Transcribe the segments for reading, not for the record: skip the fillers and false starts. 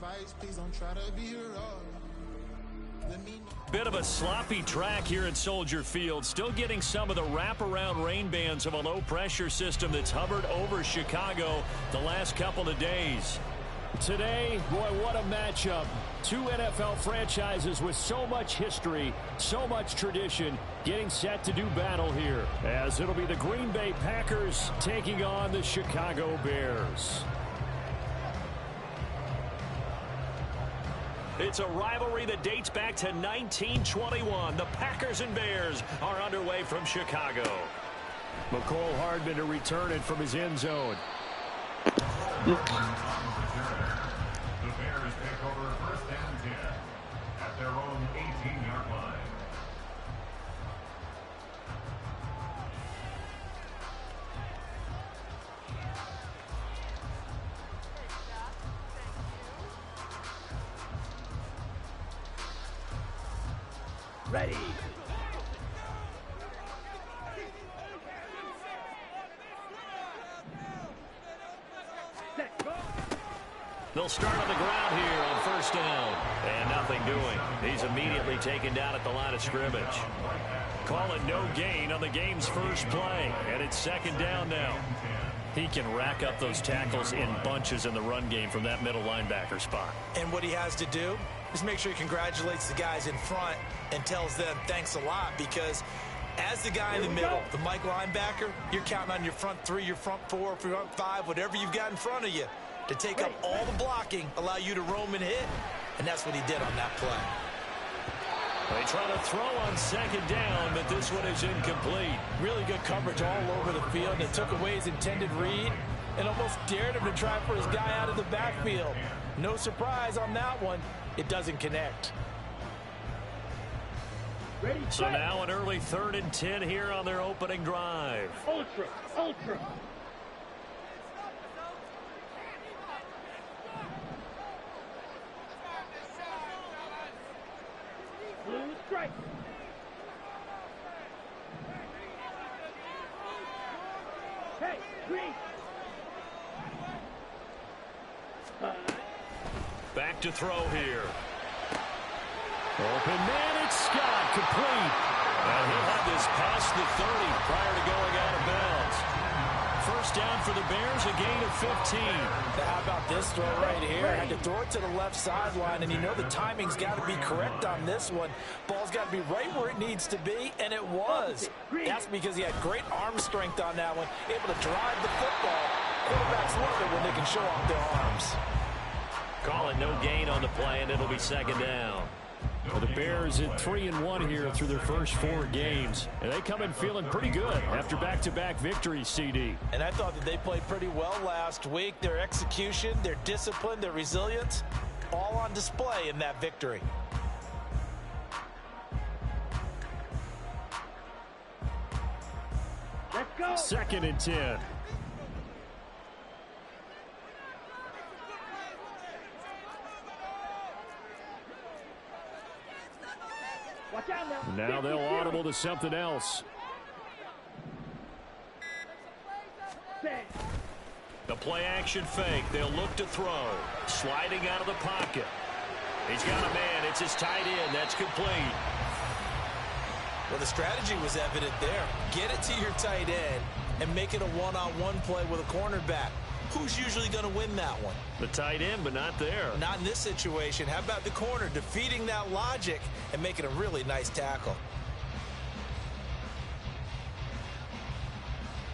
advice, please don't try to be rough. Let me know. Bit of a sloppy track here at Soldier Field. Still getting some of the wraparound rain bands of a low-pressure system that's hovered over Chicago the last couple of days. Today, boy, what a matchup. Two NFL franchises with so much history, so much tradition, getting set to do battle here, as it'll be the Green Bay Packers taking on the Chicago Bears. It's a rivalry that dates back to 1921. The Packers and Bears are underway from Chicago. McCole Hardman to return it from his end zone. The Bears take over first and 10 at their own 18-yard line. Ready. They'll start on the ground here on first down. And nothing doing. He's immediately taken down at the line of scrimmage. Call it no gain on the game's first play. And it's second down now. He can rack up those tackles in bunches in the run game from that middle linebacker spot. And what he has to do is make sure he congratulates the guys in front and tells them thanks a lot, because as the guy in the middle, the Mike linebacker, you're counting on your front three, your front four, front five, whatever you've got in front of you to take up all the blocking, allow you to roam and hit, and that's what he did on that play. They try to throw on second down, but this one is incomplete. Really good coverage all over the field. It took away his intended read and almost dared him to try for his guy out of the backfield. No surprise on that one. It doesn't connect. Ready, so now an early 3rd and 10 here on their opening drive. Ultra. Blue strike. Hey, green. Back to throw here. Open man, it's Scott, complete. And he'll have this past the 30 prior to going out of bounds. First down for the Bears, a gain of 15. How about this throw right here? Had to throw it to the left sideline, and you know the timing's got to be correct on this one. Ball's got to be right where it needs to be, and it was. That's because he had great arm strength on that one, able to drive the football. Quarterbacks love it when they can show off their arms. Call it no gain on the play, and it'll be second down. Well, the Bears at 3-1 here through their first 4 games. And they come in feeling pretty good after back-to-back victories, CD. And I thought that they played pretty well last week. Their execution, their discipline, their resilience, all on display in that victory. Let's go. 2nd and 10. Watch out now. Now they'll audible to something else. The play-action fake. They'll look to throw. Sliding out of the pocket. He's got a man. It's his tight end. That's complete. Well, the strategy was evident there. Get it to your tight end and make it a one-on-one play with a cornerback. Who's usually going to win that one? The tight end, but not there. Not in this situation. How about the corner defeating that logic and making a really nice tackle?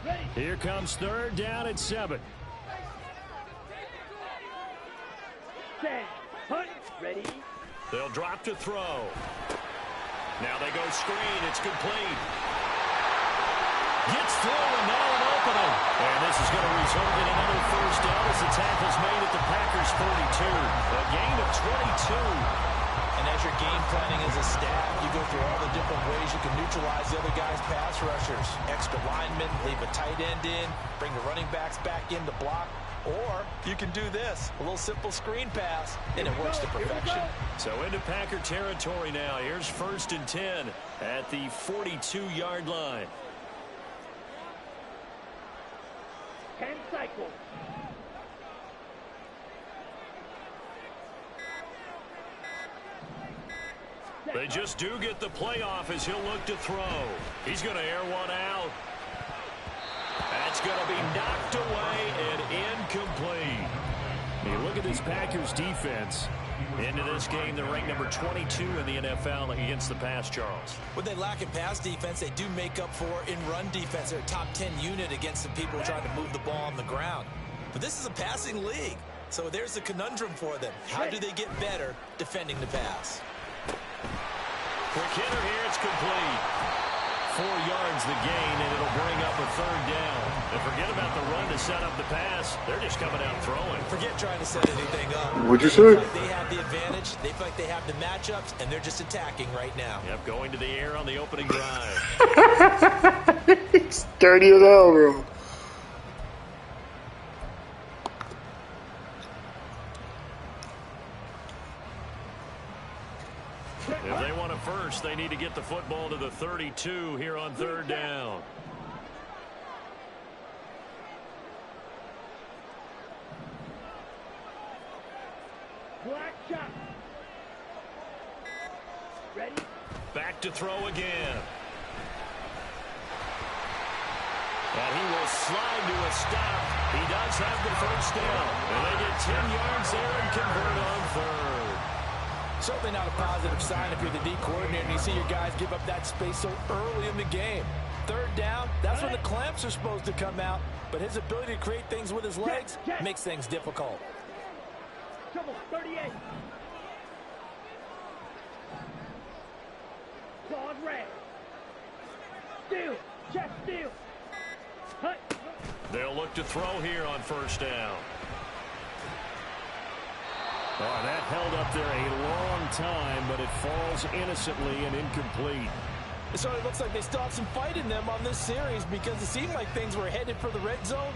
Ready. Here comes 3rd down and 7. Set. Hunt. Ready. They'll drop to throw. Now they go screen. It's complete. Gets through and now an opening. And this is going to result in another first down as the tackle's made at the Packers 42. A gain of 22. And as you're game planning as a staff, you go through all the different ways you can neutralize the other guy's pass rushers. Extra linemen, leave a tight end in, bring the running backs back in to block. Or you can do this, a little simple screen pass, and it works to perfection. So into Packer territory now. Here's 1st and 10 at the 42-yard line. 10 cycles. They just do get the playoff as he'll look to throw. He's going to air one out. That's going to be knocked away and incomplete. You look at this Packers defense. Into this game, they're ranked number 22 in the NFL against the pass, Charles. When they lack in pass defense, they do make up for in run defense. They're a top 10 unit against the people trying to move the ball on the ground. But this is a passing league, so there's a conundrum for them. How do they get better defending the pass? Quick hitter here, it's complete. 4 yards the gain, and it'll bring up a third down. And forget about the run to set up the pass. They're just coming out throwing. Forget trying to set anything up. What'd you say? They have the advantage. They feel like they have the matchups, and they're just attacking right now. Yep, going to the air on the opening drive. It's dirty as hell, bro. If they want a first, they need to get the football to the 32 here on third down. Black shot. Ready? Back to throw again. And he will slide to a stop. He does have the first down. And they get 10 yards there and convert on third. Certainly not a positive sign if you're the D coordinator and you see your guys give up that space so early in the game. Third down, that's when the clamps are supposed to come out. But his ability to create things with his legs makes things difficult. Trouble, 38. Claude Ray. Steal. Check steal. Hut. They'll look to throw here on first down. Oh, that held up there a long time, but it falls innocently and incomplete. It certainly looks like they still have some fight in them on this series because it seemed like things were headed for the red zone.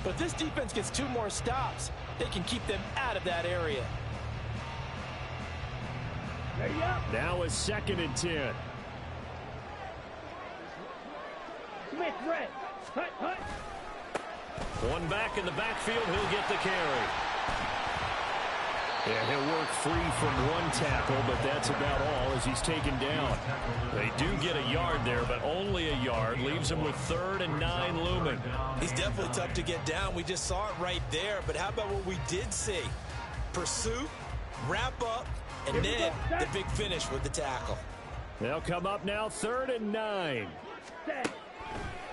But if this defense gets 2 more stops, they can keep them out of that area. Ready up. Now a 2nd and 10. Smith red. Hut, hut. One back in the backfield, he'll get the carry. Yeah, he'll work free from one tackle, but that's about all as he's taken down. They do get a yard there, but only a yard. Leaves him with 3rd and 9 looming. He's definitely tough to get down. We just saw it right there. But how about what we did see? Pursuit, wrap up, and then the big finish with the tackle. They'll come up now 3rd and 9.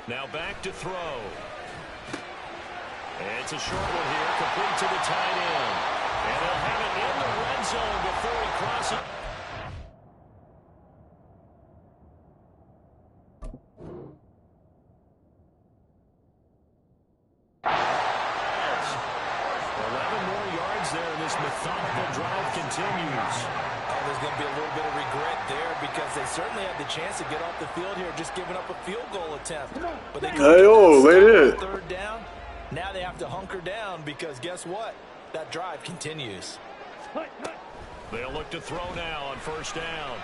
Now back to throw. It's a short one here, complete to the tight end. And they'll have it in the red zone before he crosses. There, and this methodical drive continues. Oh, there's going to be a little bit of regret there because they certainly had the chance to get off the field here, just giving up a field goal attempt. But they couldn't third down. Now they have to hunker down because guess what? That drive continues. They'll look to throw now on first down.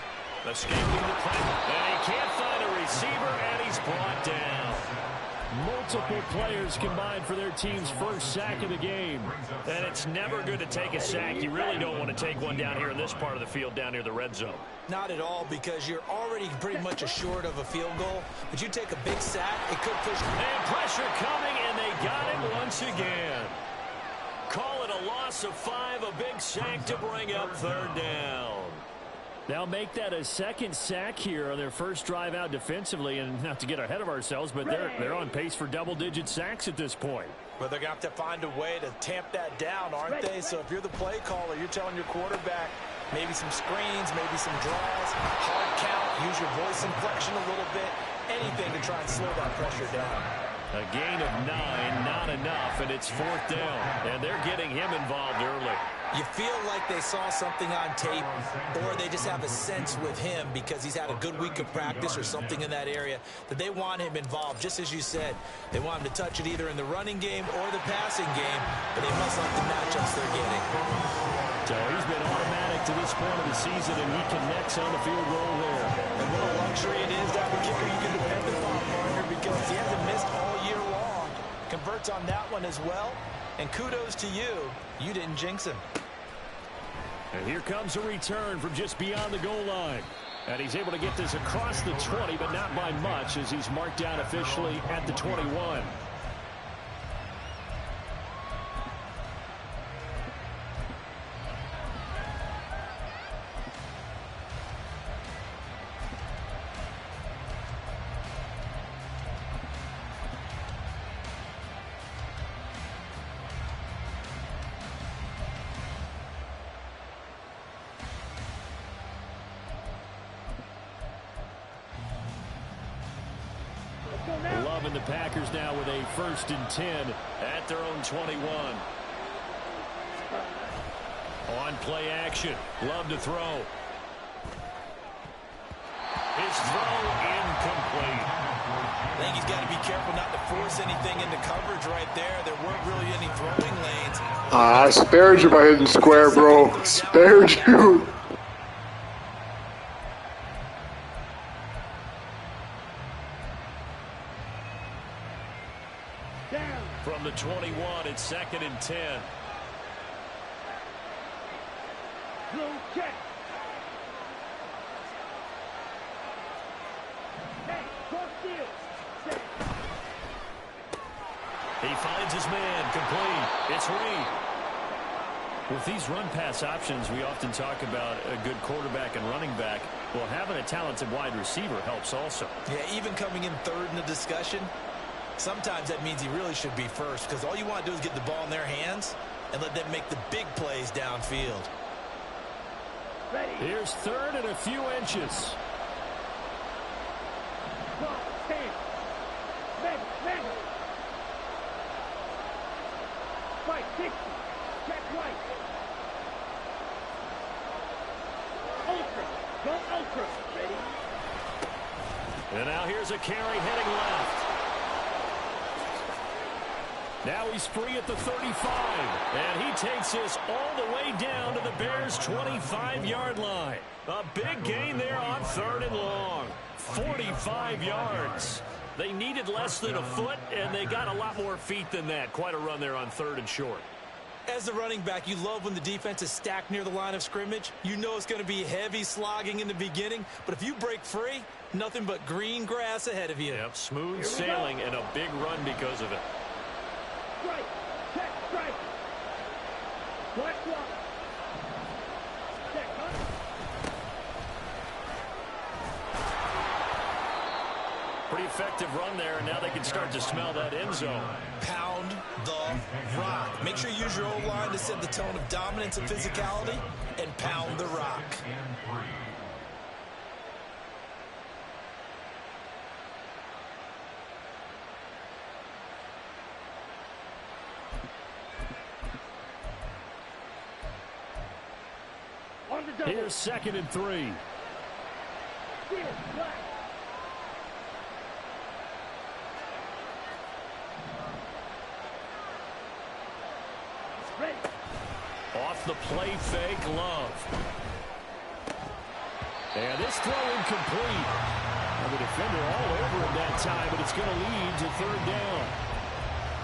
Escaping the play. And he can't find a receiver, and he's brought down. Multiple players combined for their team's first sack of the game. And it's never good to take a sack. You really don't want to take one down here in this part of the field down near the red zone. Not at all, because you're already pretty much assured of a field goal. But you take a big sack, it could push. And pressure coming, and they got him once again. Call it a loss of 5, a big sack to bring up third down. They'll make that a 2nd sack here on their first drive out defensively, and not to get ahead of ourselves, but they're on pace for double-digit sacks at this point. But they're going to have to find a way to tamp that down, aren't they? So if you're the play caller, you're telling your quarterback maybe some screens, maybe some draws, hard count, use your voice inflection a little bit, anything to try and slow that pressure down. A gain of 9, not enough, and it's 4th down, and they're getting him involved early. You feel like they saw something on tape, or they just have a sense with him because he's had a good week of practice or something in that area that they want him involved. Just as you said, they want him to touch it either in the running game or the passing game, but they must like the matchups they're getting. So he's been automatic to this point of the season, and he connects on the field goal there. And what a luxury it is to have a kicker you can depend upon, partner, because he hasn't missed all year long. Converts on that one as well. And kudos to you. You didn't jinx him. And here comes a return from just beyond the goal line. And he's able to get this across the 20, but not by much, as he's marked down officially at the 21. Loving the Packers now with a 1st and 10 at their own 21. On play action. Love to throw. His throw incomplete. I think he's got to be careful not to force anything into coverage right there. There weren't really any throwing lanes. I spared you by hitting square, bro. Spared you. From the 21, it's 2nd and 10. Blue check. Hey, cross field. Set. He finds his man, complete. It's Reed. With these run-pass options, we often talk about a good quarterback and running back. Well, having a talented wide receiver helps also. Yeah, even coming in 3rd in the discussion, sometimes that means he really should be first, because all you want to do is get the ball in their hands and let them make the big plays downfield. Ready. Here's 3rd and a few inches. Ball, 10. Ready. Fight, 60. Check right. Ultra. Go ultra. Ready. And now here's a carry heading left. Now he's free at the 35, and he takes this all the way down to the Bears' 25-yard line. A big gain there on 3rd and long. 45 yards. They needed less than a foot, and they got a lot more feet than that. Quite a run there on 3rd and short. As a running back, you love when the defense is stacked near the line of scrimmage. You know it's going to be heavy slogging in the beginning, but if you break free, nothing but green grass ahead of you. Yep, smooth sailing and a big run because of it. Strike. Check strike. Black block. Check, huh? Pretty effective run there, and now they can start to smell that end zone. Pound the rock. Make sure you use your O-line to set the tone of dominance and physicality, and pound the rock. Here's 2nd and 3. Steal, black. Ready. Off the play fake, Love. And this throw incomplete. And the defender all over him that time, but it's going to lead to 3rd down.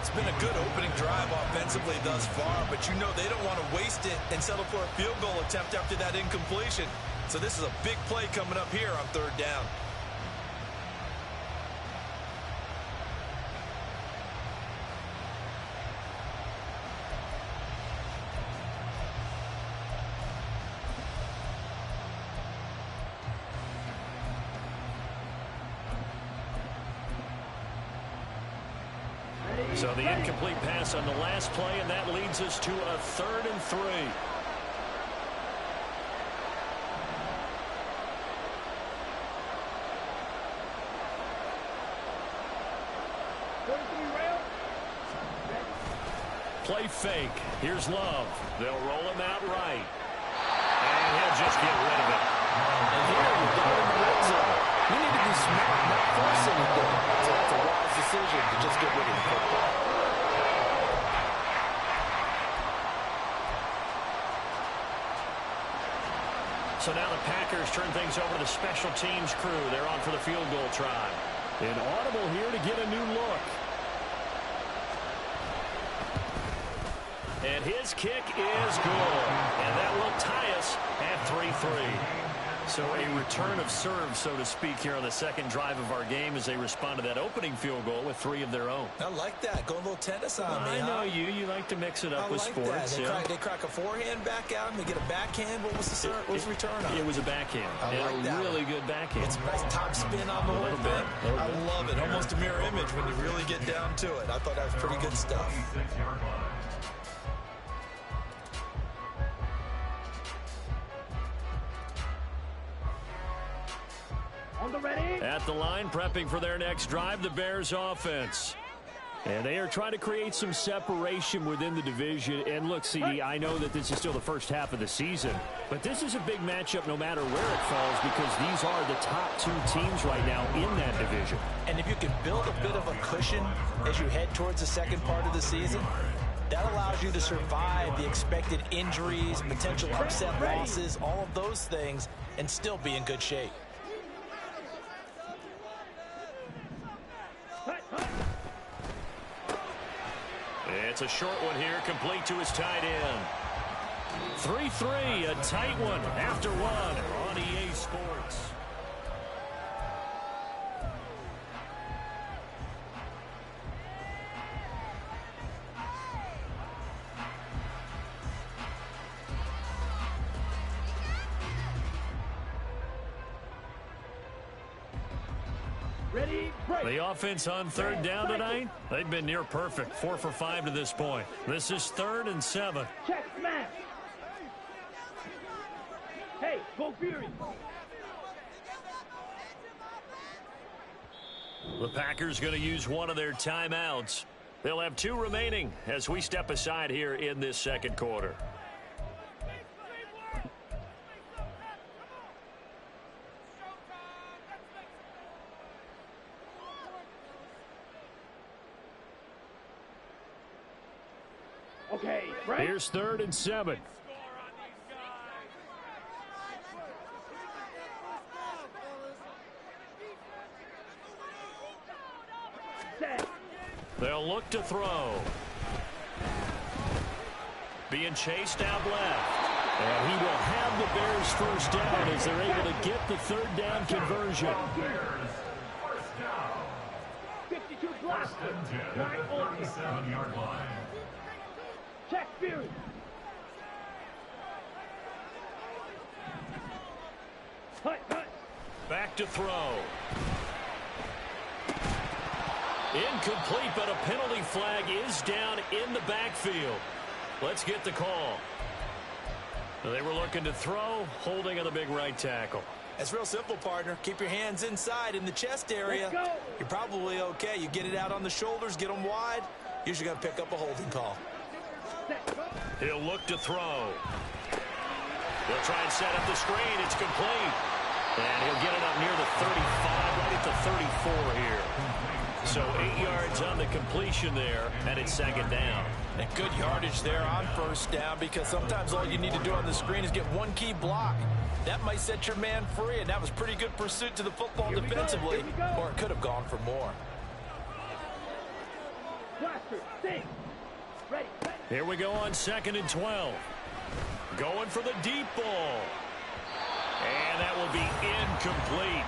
It's been a good opening drive offensively thus far, but you know they don't want to waste it and settle for a field goal attempt after that incompletion. So this is a big play coming up here on 3rd down. So the incomplete pass on the last play, and that leads us to a 3rd and 3. Play fake. Here's Love. They'll roll him out right. And he'll just get rid of it. And here we go in the red zone. You need to be smart, not force anything. So that's a wise decision to just get rid of the football. So now the Packers turn things over to the special teams crew. They're on for the field goal try. An audible here to get a new look. And his kick is good. And that will tie us at 3-3. So a return of serve, so to speak, here on the second drive of our game as they respond to that opening field goal with 3 of their own. I like that. Go a little tennis on me, I know you. You like to mix it up with sports. They crack a forehand back out and they get a backhand. What was the return on? It was a backhand. I like that. Really good backhand. It's a nice top spin on the whole thing. I love it. Almost a mirror image when you really get down to it. I thought that was pretty good stuff. On the ready. At the line, prepping for their next drive, the Bears offense. And they are trying to create some separation within the division. And look, CD, I know that this is still the first half of the season, but this is a big matchup no matter where it falls because these are the top 2 teams right now in that division. And if you can build a bit of a cushion as you head towards the second part of the season, that allows you to survive the expected injuries, potential upset losses, all of those things, and still be in good shape. It's a short one here, complete to his tight end. 3-3, a tight one after 1 on EA Sports. Ready, break. The offense on third down tonight, they've been near perfect. 4 for 5 to this point. This is 3rd and 7. Check smash. Hey, go Fury. The Packers going to use one of their timeouts. They'll have 2 remaining as we step aside here in this second quarter. Okay, break. Here's 3rd and 7. Set. They'll look to throw. Being chased out left. And he will have the Bears first down as they're able to get the 3rd down conversion. 52 blocks. 37-yard line. Check Fury. Hut, hut. Back to throw. Incomplete, but a penalty flag is down in the backfield. Let's get the call. They were looking to throw, holding on the big right tackle. It's real simple, partner. Keep your hands inside in the chest area. Let's go. You're probably okay. You get it out on the shoulders, get them wide. Usually going to pick up a holding call. Set, go. He'll look to throw. He'll try and set up the screen. It's complete. And he'll get it up near the 35, right at the 34 here. So 8 yards on the completion there, and it's 2nd down. And good yardage there on 1st down because sometimes all you need to do on the screen is get one key block. That might set your man free, and that was pretty good pursuit to the football defensively. Or it could have gone for more. Blaster, sing. Ready, ready. Here we go on 2nd and 12. Going for the deep ball. And that will be incomplete.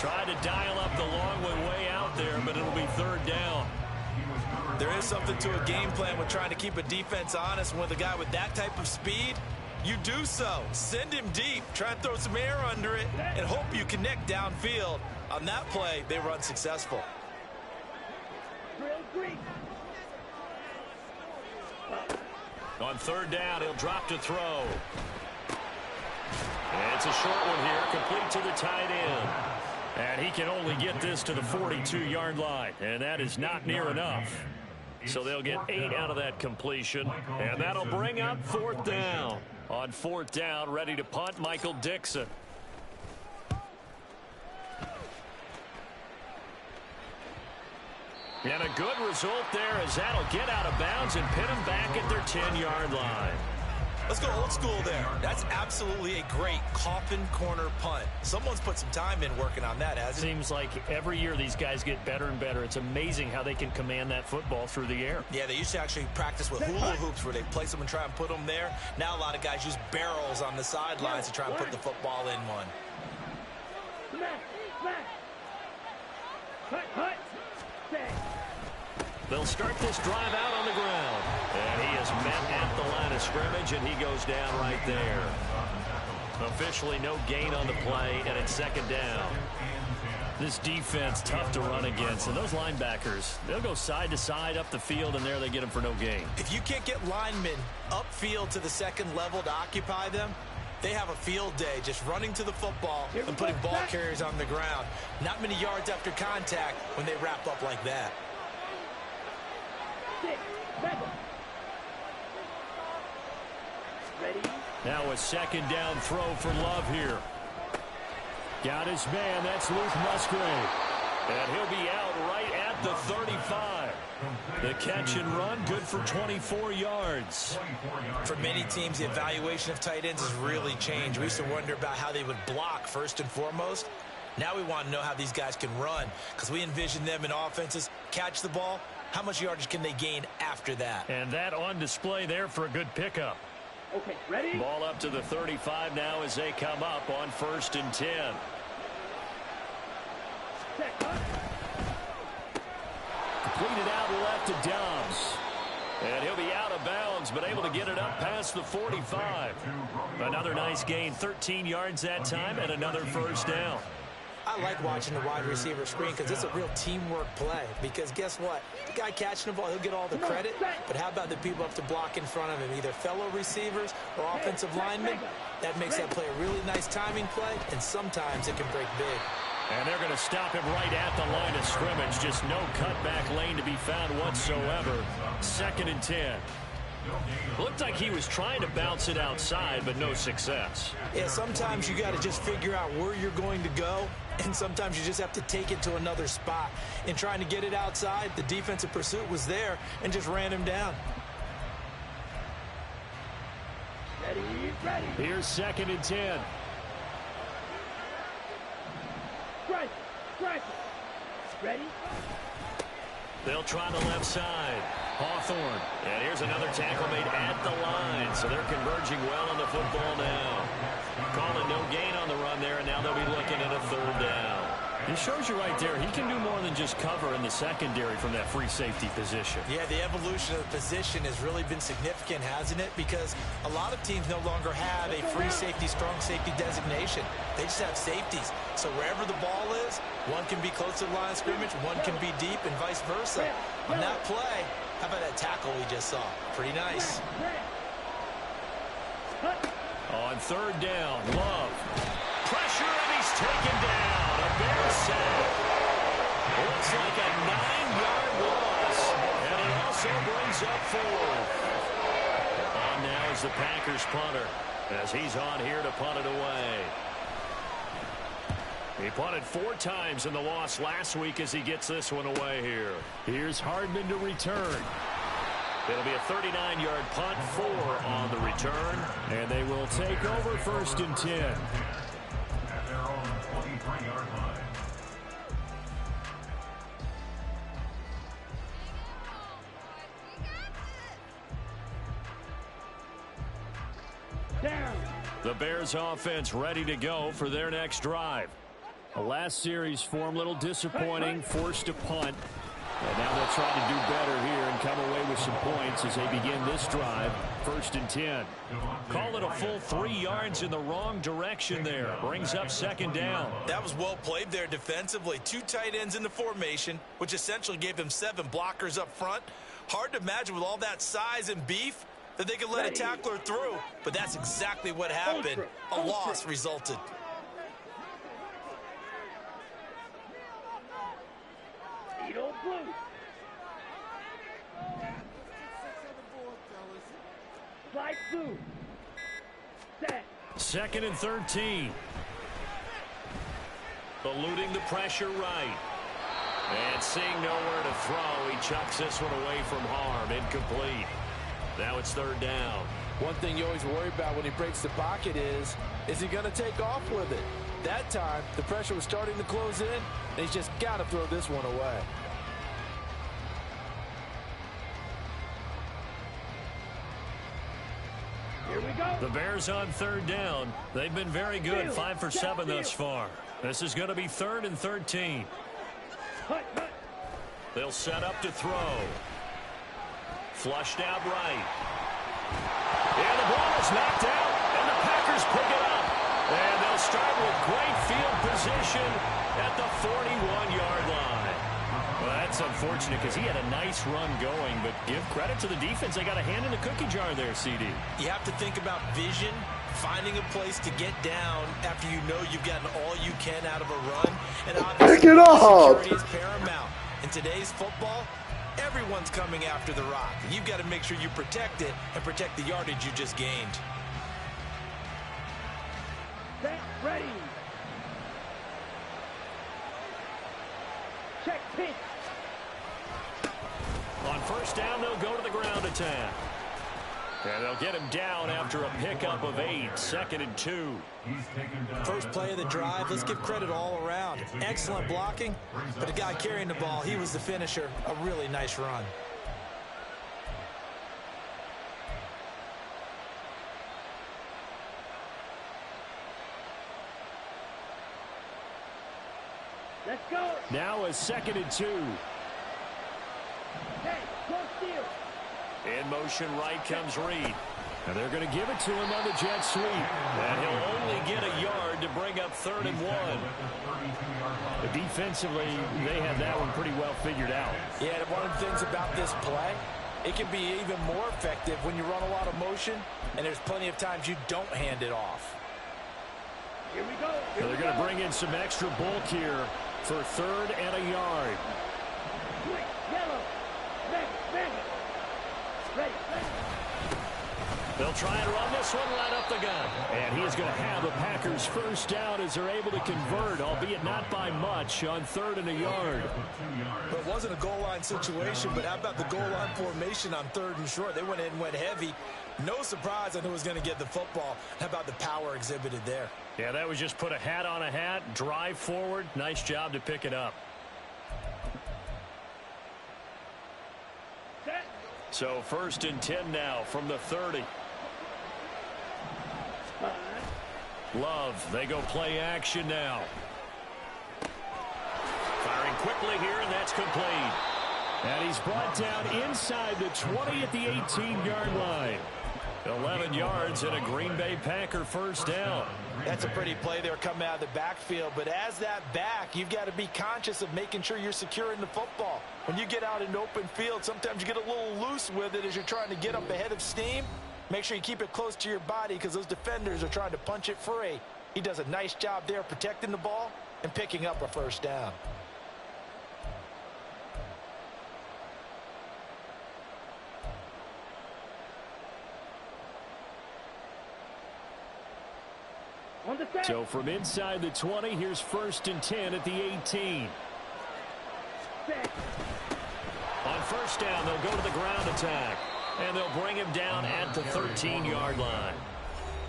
Tried to dial up the long way out there, but it'll be 3rd down. There is something to a game plan with trying to keep a defense honest. With a guy with that type of speed, you do so. Send him deep. Try and throw some air under it and hope you connect downfield. On that play, they were unsuccessful. Drill green. On 3rd down, he'll drop to throw. And it's a short one here, complete to the tight end. And he can only get this to the 42-yard line, and that is not near enough. So they'll get 8 out of that completion, and that'll bring up 4th down. On 4th down, ready to punt, Michael Dixon. And a good result there as that'll get out of bounds and pin them back at their 10-yard line. Let's go old school there. That's absolutely a great coffin corner punt. Someone's put some time in working on that, hasn't it? Seems like every year these guys get better and better. It's amazing how they can command that football through the air. Yeah, they used to actually practice with hula hoops where they place them and try and put them there. Now a lot of guys use barrels on the sidelines to try and put the football in one. Smash, smash. Hut, hut. Stay. They'll start this drive out on the ground. And he is met at the line of scrimmage, and he goes down right there. Officially no gain on the play, and it's second down. This defense tough to run against, and those linebackers, they'll go side to side up the field, and there they get them for no gain. If you can't get linemen upfield to the second level to occupy them, they have a field day just running to the football and putting ball carriers on the ground. Not many yards after contact when they wrap up like that. 6, 7. Ready? Now a second down throw for Love here. Got his man, that's Luke Musgrave. And he'll be out right at the 35. The catch and run, good for 24 yards. For many teams, the evaluation of tight ends has really changed. We used to wonder about how they would block first and foremost. Now we want to know how these guys can run, because we envision them in offenses catch the ball. How much yardage can they gain after that? And that on display there for a good pickup. Okay, ready? Ball up to the 35 now as they come up on 1st and 10. Set, hut. Completed out left to Dobbs. And he'll be out of bounds, but able to get it up past the 45. Another nice gain, 13 yards that time, and another first down. I like watching the wide receiver screen because it's a real teamwork play. Because guess what? The guy catching the ball, he'll get all the credit. But how about the people up to block in front of him, either fellow receivers or offensive linemen? That makes that play a really nice timing play, and sometimes it can break big. And they're going to stop him right at the line of scrimmage. Just no cutback lane to be found whatsoever. 2nd and 10. Looked like he was trying to bounce it outside, but no success. Yeah, sometimes you got to just figure out where you're going to go, and sometimes you just have to take it to another spot. In trying to get it outside, the defensive pursuit was there and just ran him down. Ready, ready. Here's 2nd and 10. Strike, strike. Ready? They'll try the left side. Hawthorne. And here's another tackle made at the line. So they're converging well on the football now. Calling no gain on the run there, and now they'll be looking at a 3rd down. It shows you right there, he can do more than just cover in the secondary from that free safety position. Yeah, the evolution of the position has really been significant, hasn't it? Because a lot of teams no longer have a free safety, strong safety designation. They just have safeties. So wherever the ball is, one can be close to the line of scrimmage, one can be deep, and vice versa. On that play, how about that tackle we just saw? Pretty nice. On 3rd down, Love. Pressure, and he's taken down. A Bear sack. Looks like a 9-yard loss, and it also brings up 4th. On now is the Packers punter, as he's on here to punt it away. He punted 4 times in the loss last week as he gets this one away here. Here's Hardman to return. It'll be a 39-yard punt, 4 on the return, and they will take over 1st and 10. At their own 23-yard line. Down. The Bears offense ready to go for their next drive. The last series form a little disappointing, forced to punt. And now they'll try to do better here and come away with some points as they begin this drive. 1st and 10. Call it a full 3 yards in the wrong direction there. Brings up 2nd down. That was well played there defensively. 2 tight ends in the formation, which essentially gave them 7 blockers up front. Hard to imagine with all that size and beef that they could let a tackler through. But that's exactly what happened. A loss resulted. Edo blue. Slide blue. Set. 2nd and 13. Eluding the pressure right. And seeing nowhere to throw, he chucks this one away from harm. Incomplete. Now it's 3rd down. One thing you always worry about when he breaks the pocket is he going to take off with it? That time, the pressure was starting to close in, and he's just got to throw this one away. Here we go. The Bears on third down. They've been very good, 5 for 7 thus far. This is going to be 3rd and 13. Hut, hut. They'll set up to throw. Flushed out right. And the ball is knocked out, and the Packers pick it up. And they'll start with great field position at the 41-yard line. Well, that's unfortunate because he had a nice run going, but give credit to the defense. They got a hand in the cookie jar there, CD. You have to think about vision, finding a place to get down after you know you've gotten all you can out of a run. And obviously, pick it up. security is paramount. In today's football, everyone's coming after the rock. You've got to make sure you protect it and protect the yardage you just gained. Set, ready. Check, pitch. On first down, they'll go to the ground attack. And they'll get him down after a pickup of 8, 2nd and 2. First play of the drive, let's give credit all around. Excellent blocking, but the guy carrying the ball, he was the finisher. A really nice run. Let's go. Now a 2nd and 2. Hey, close steal. In motion right comes Reed. And they're going to give it to him on the jet sweep. And he'll only get a yard to bring up 3rd and 1. Defensively, they have that one pretty well figured out. Yeah, and one of the things about this play, it can be even more effective when you run a lot of motion, and there's plenty of times you don't hand it off. Here we go. So they're going to bring in some extra bulk here for 3rd and a yard. Quick, yellow. Bang, bang. Ready, ready. They'll try and run this one right up the gut. And he is going to have the Packers first down as they're able to convert, albeit not by much, on 3rd and a yard. But it wasn't a goal line situation, but how about the goal line formation on 3rd and short? They went in and went heavy. No surprise on who was going to get the football. How about the power exhibited there? Yeah, that was just put a hat on a hat, drive forward. Nice job to pick it up. Set. So 1st and 10 now from the 30. Love, they go play action now. Firing quickly here, and that's complete. And he's brought down inside the 20 at the 18-yard line. 11 yards and a Green Bay Packer first down. That's a pretty play there coming out of the backfield, but as that back, you've got to be conscious of making sure you're securing the football. When you get out in open field, sometimes you get a little loose with it as you're trying to get up ahead of steam. Make sure you keep it close to your body because those defenders are trying to punch it free. He does a nice job there protecting the ball and picking up a first down. On the set. So from inside the 20, here's 1st and 10 at the 18. Set. On first down, they'll go to the ground attack. And they'll bring him down at the 13-yard line.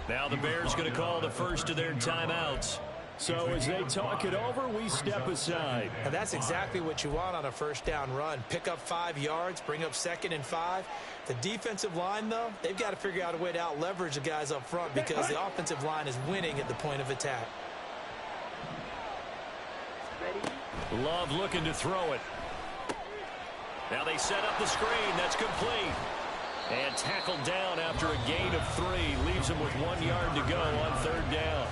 Now the Bears going to call the first of their timeouts. So as they talk it over, we step aside. And that's exactly what you want on a first down run. Pick up 5 yards, bring up 2nd and 5. The defensive line, though, they've got to figure out a way to out-leverage the guys up front because the offensive line is winning at the point of attack. Ready. Love looking to throw it. Now they set up the screen. That's complete. And tackled down after a gain of 3. Leaves him with 1 yard to go on 3rd down.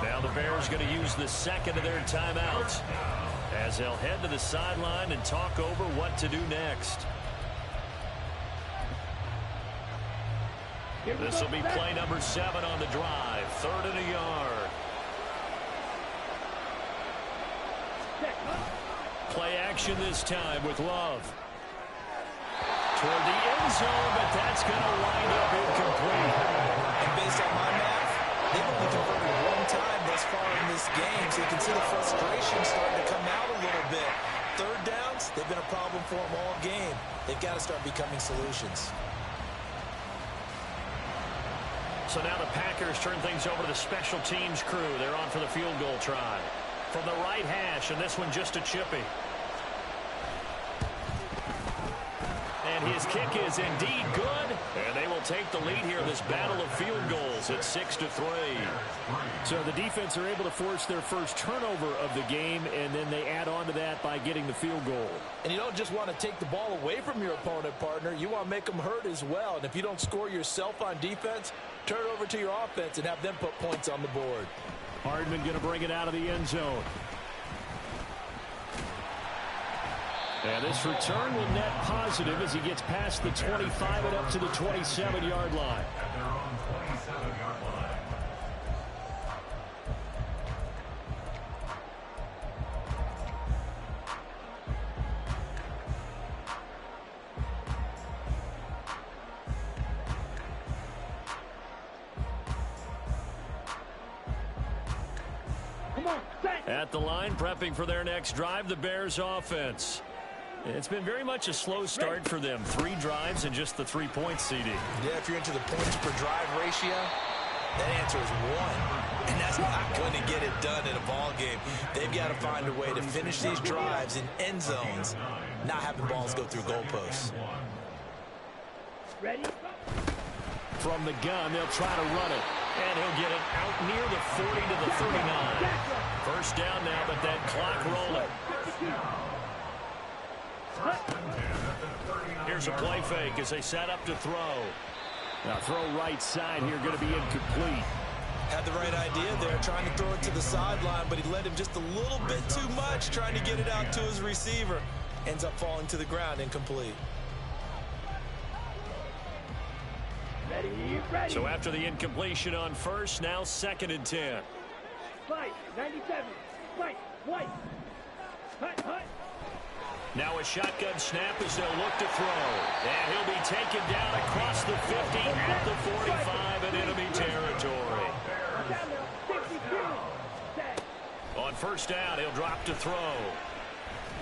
Now the Bears going to use the second of their timeouts as they'll head to the sideline and talk over what to do next. This will be play number 7 on the drive. 3rd and a yard. Play action this time with Love. Toward the end zone, but that's going to wind up incomplete. And based on my math, they've only converted 1 time thus far in this game, so you can see the frustration starting to come out a little bit. 3rd downs, they've been a problem for them all game. They've got to start becoming solutions. So now the Packers turn things over to the special teams crew. They're on for the field goal try. From the right hash, and this one just a chippy. And his kick is indeed good. And they will take the lead here in this battle of field goals at 6-3. So the defense are able to force their first turnover of the game, and then they add on to that by getting the field goal. And you don't just want to take the ball away from your opponent, partner. You want to make them hurt as well. And if you don't score yourself on defense, turn it over to your offense and have them put points on the board. Hardman going to bring it out of the end zone. And this return will net positive as he gets past the 25 and up to the 27-yard line. At their own 27-yard line. Come on, set. At the line, prepping for their next drive, the Bears offense. It's been very much a slow start for them. 3 drives and just the 3 points, CD. Yeah, if you're into the points per drive ratio, that answer is 1. And that's not going to get it done in a ball game. They've got to find a way to finish these drives in end zones, not having balls go through goalposts. Ready? From the gun, they'll try to run it. And he'll get it out near the 40 to the 39. First down now, but that clock rolling. Here's a play fake as they set up to throw. Now throw right side here, going to be incomplete. Had the right idea there, trying to throw it to the sideline, but he led him just a little bit too much, trying to get it out to his receiver. Ends up falling to the ground, incomplete. Ready. So after the incompletion on first, now 2nd and 10. Fight, 97. Fight, white. Hut. Now a shotgun snap as they'll look to throw. And he'll be taken down across the 50 at the 45 in enemy territory. Down there, 52. Set. On first down, he'll drop to throw.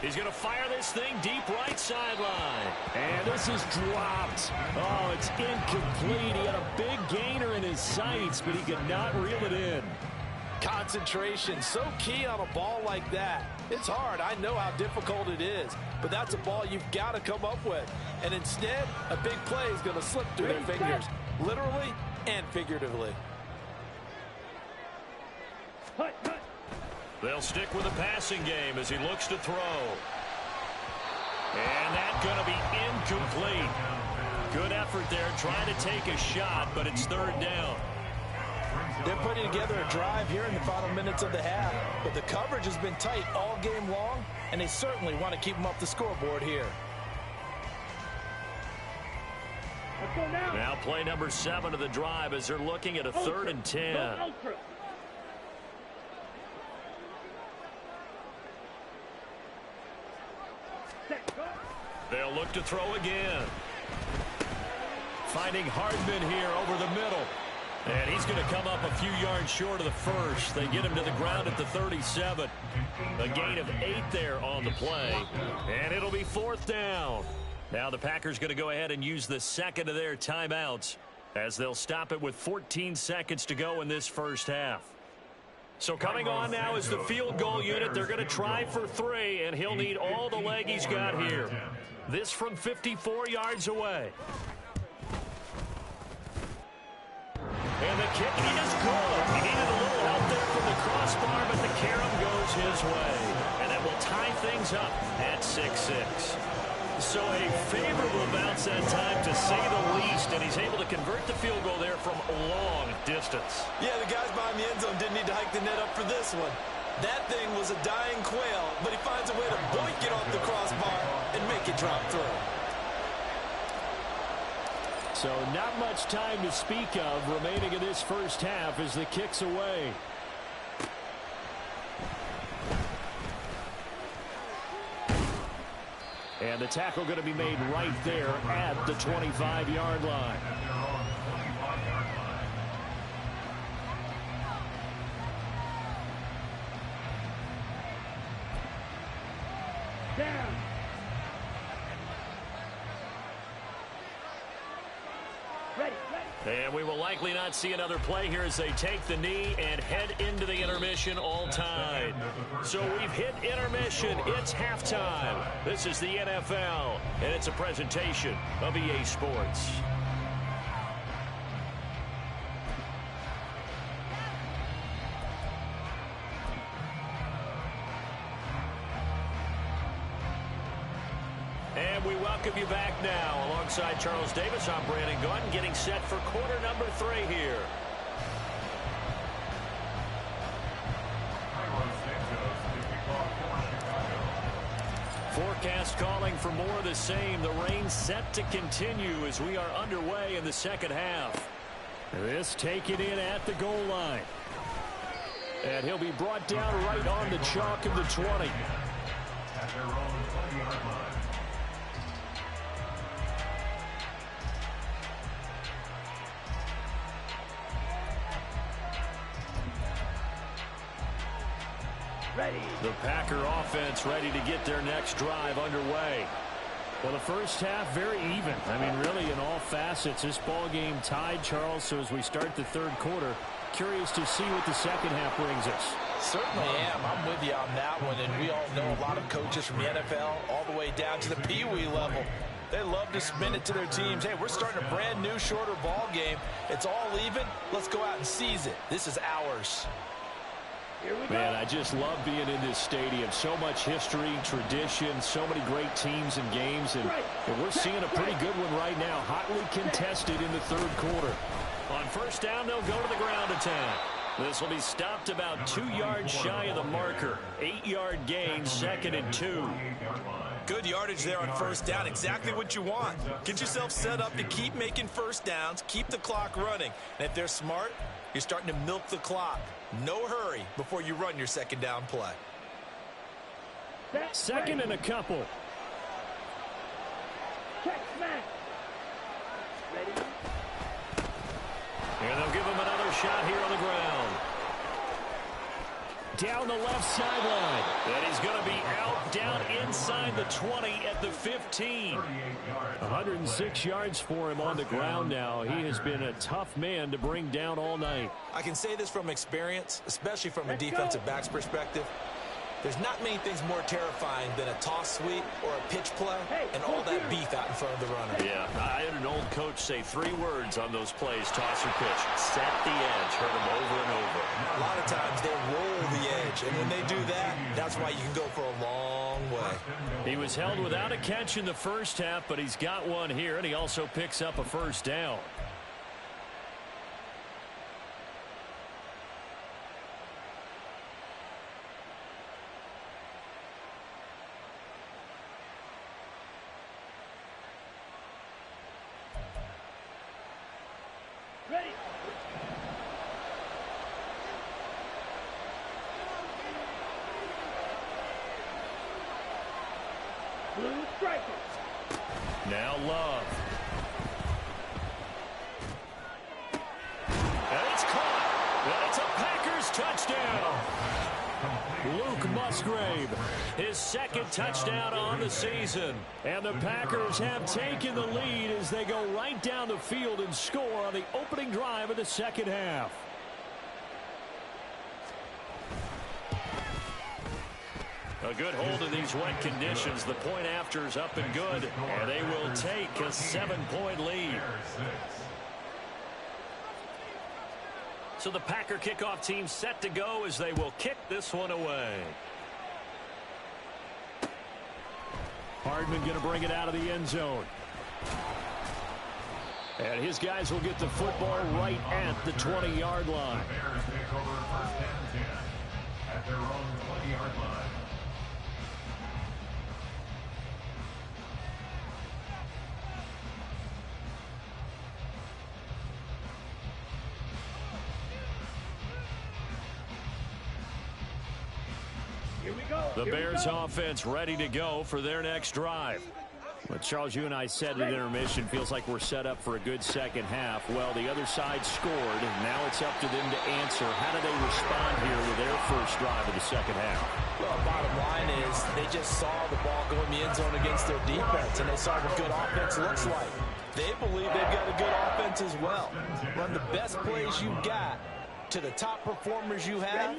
He's going to fire this thing deep right sideline. And this is dropped. Oh, it's incomplete. He had a big gainer in his sights, but he could not reel it in. Concentration, so key on a ball like that. It's hard. I know how difficult it is, but that's a ball you've got to come up with. And instead, a big play is going to slip through their fingers, literally and figuratively. Hut. They'll stick with the passing game as he looks to throw. And that's going to be incomplete. Good effort there, trying to take a shot, but it's 3rd down. They're putting together a drive here in the final minutes of the half, but the coverage has been tight all game long, and they certainly want to keep them up the scoreboard here. Let's go now. Now play number 7 of the drive as they're looking at a 3rd and 10. Go ultra. Set, go. They'll look to throw again. Finding Hardman here over the middle. And he's going to come up a few yards short of the first. They get him to the ground at the 37. A gain of 8 there on the play. And it'll be 4th down. Now the Packers going to go ahead and use the 2nd of their timeouts as they'll stop it with 14 seconds to go in this first half. So coming on now is the field goal unit. They're going to try for 3, and he'll need all the leg he's got here. This from 54 yards away. And the kick is good. He needed a little help there from the crossbar, but the carom goes his way. And that will tie things up at 6-6. So a favorable bounce that time, to say the least, and he's able to convert the field goal there from a long distance. Yeah, the guys behind the end zone didn't need to hike the net up for this one. That thing was a dying quail, but he finds a way to boink it off the crossbar and make it drop through. So not much time to speak of remaining in this first half as the kick's away. And the tackle going to be made right there at the 25-yard line. Down. Ready. And we will likely not see another play here as they take the knee and head into the intermission all tied. So we've hit intermission. It's halftime. This is the NFL, and it's a presentation of EA Sports. And we welcome you back now. Alongside Charles Davis, I'm Brandon Gunn, getting set for quarter number 3 here. Forecast calling for more of the same. The rain set to continue as we are underway in the second half. This taken in at the goal line. And he'll be brought down right on the chalk of the 20. At their own 20-yard line. Ready. The Packer offense ready to get their next drive underway. Well, the first half, very even. I mean, really, in all facets, this ball game tied, Charles. So as we start the third quarter, curious to see what the second half brings us. Certainly am. I'm with you on that one. And we all know a lot of coaches from the NFL all the way down to the Pee Wee level. They love to spin it to their teams. Hey, we're starting a brand new, shorter ball game. It's all even. Let's go out and seize it. This is ours. Here we go. Man, I just love being in this stadium. So much history, tradition, so many great teams and games. And we're seeing a pretty good one right now. Hotly contested in the third quarter. On first down, they'll go to the ground attack. This will be stopped about 2 yards shy of the marker. 8-yard gain, 2nd and 2. Good yardage there on first down. Exactly what you want. Get yourself set up to keep making first downs, keep the clock running. And if they're smart, you're starting to milk the clock. No hurry before you run your second down play. Second and a couple. Check smack. Ready. And they'll give him another shot here on the ground. Down the left sideline. And he's going to be out down inside the 20 at the 15. 106 yards for him on the ground now. He has been a tough man to bring down all night. I can say this from experience, especially from a defensive back's perspective. There's not many things more terrifying than a toss sweep or a pitch play and all that beef out in front of the runner. Yeah, I had an old coach say 3 words on those plays, toss or pitch. Set the edge, heard him over and over. A lot of times they roll the edge, and when they do that, that's why you can go for a long way. He was held without a catch in the first half, but he's got one here, and he also picks up a first down. Ready. Blue striker. Now Love. And it's caught. And it's a Packers touchdown. Luke Musgrave. His second touchdown on the season. And the Packers have taken the lead as they go right down the field and score on the opening drive of the second half. A good hold in these wet conditions. The point after is up and good. And they will take a 7-point lead. So the Packer kickoff team set to go as they will kick this one away. Hardman going to bring it out of the end zone. And his guys will get the football right at the 20-yard line. The Bears take over first and 10 at their own 20-yard line. Here we go. The Here we Bears go. offense ready to go for their next drive. But Charles, you and I said at intermission, feels like we're set up for a good second half. Well, the other side scored, and now it's up to them to answer. How do they respond here with their first drive of the second half? Well, bottom line is they just saw the ball go in the end zone against their defense, and they saw what good offense looks like. They believe they've got a good offense as well. Run the best plays you've got to the top performers you have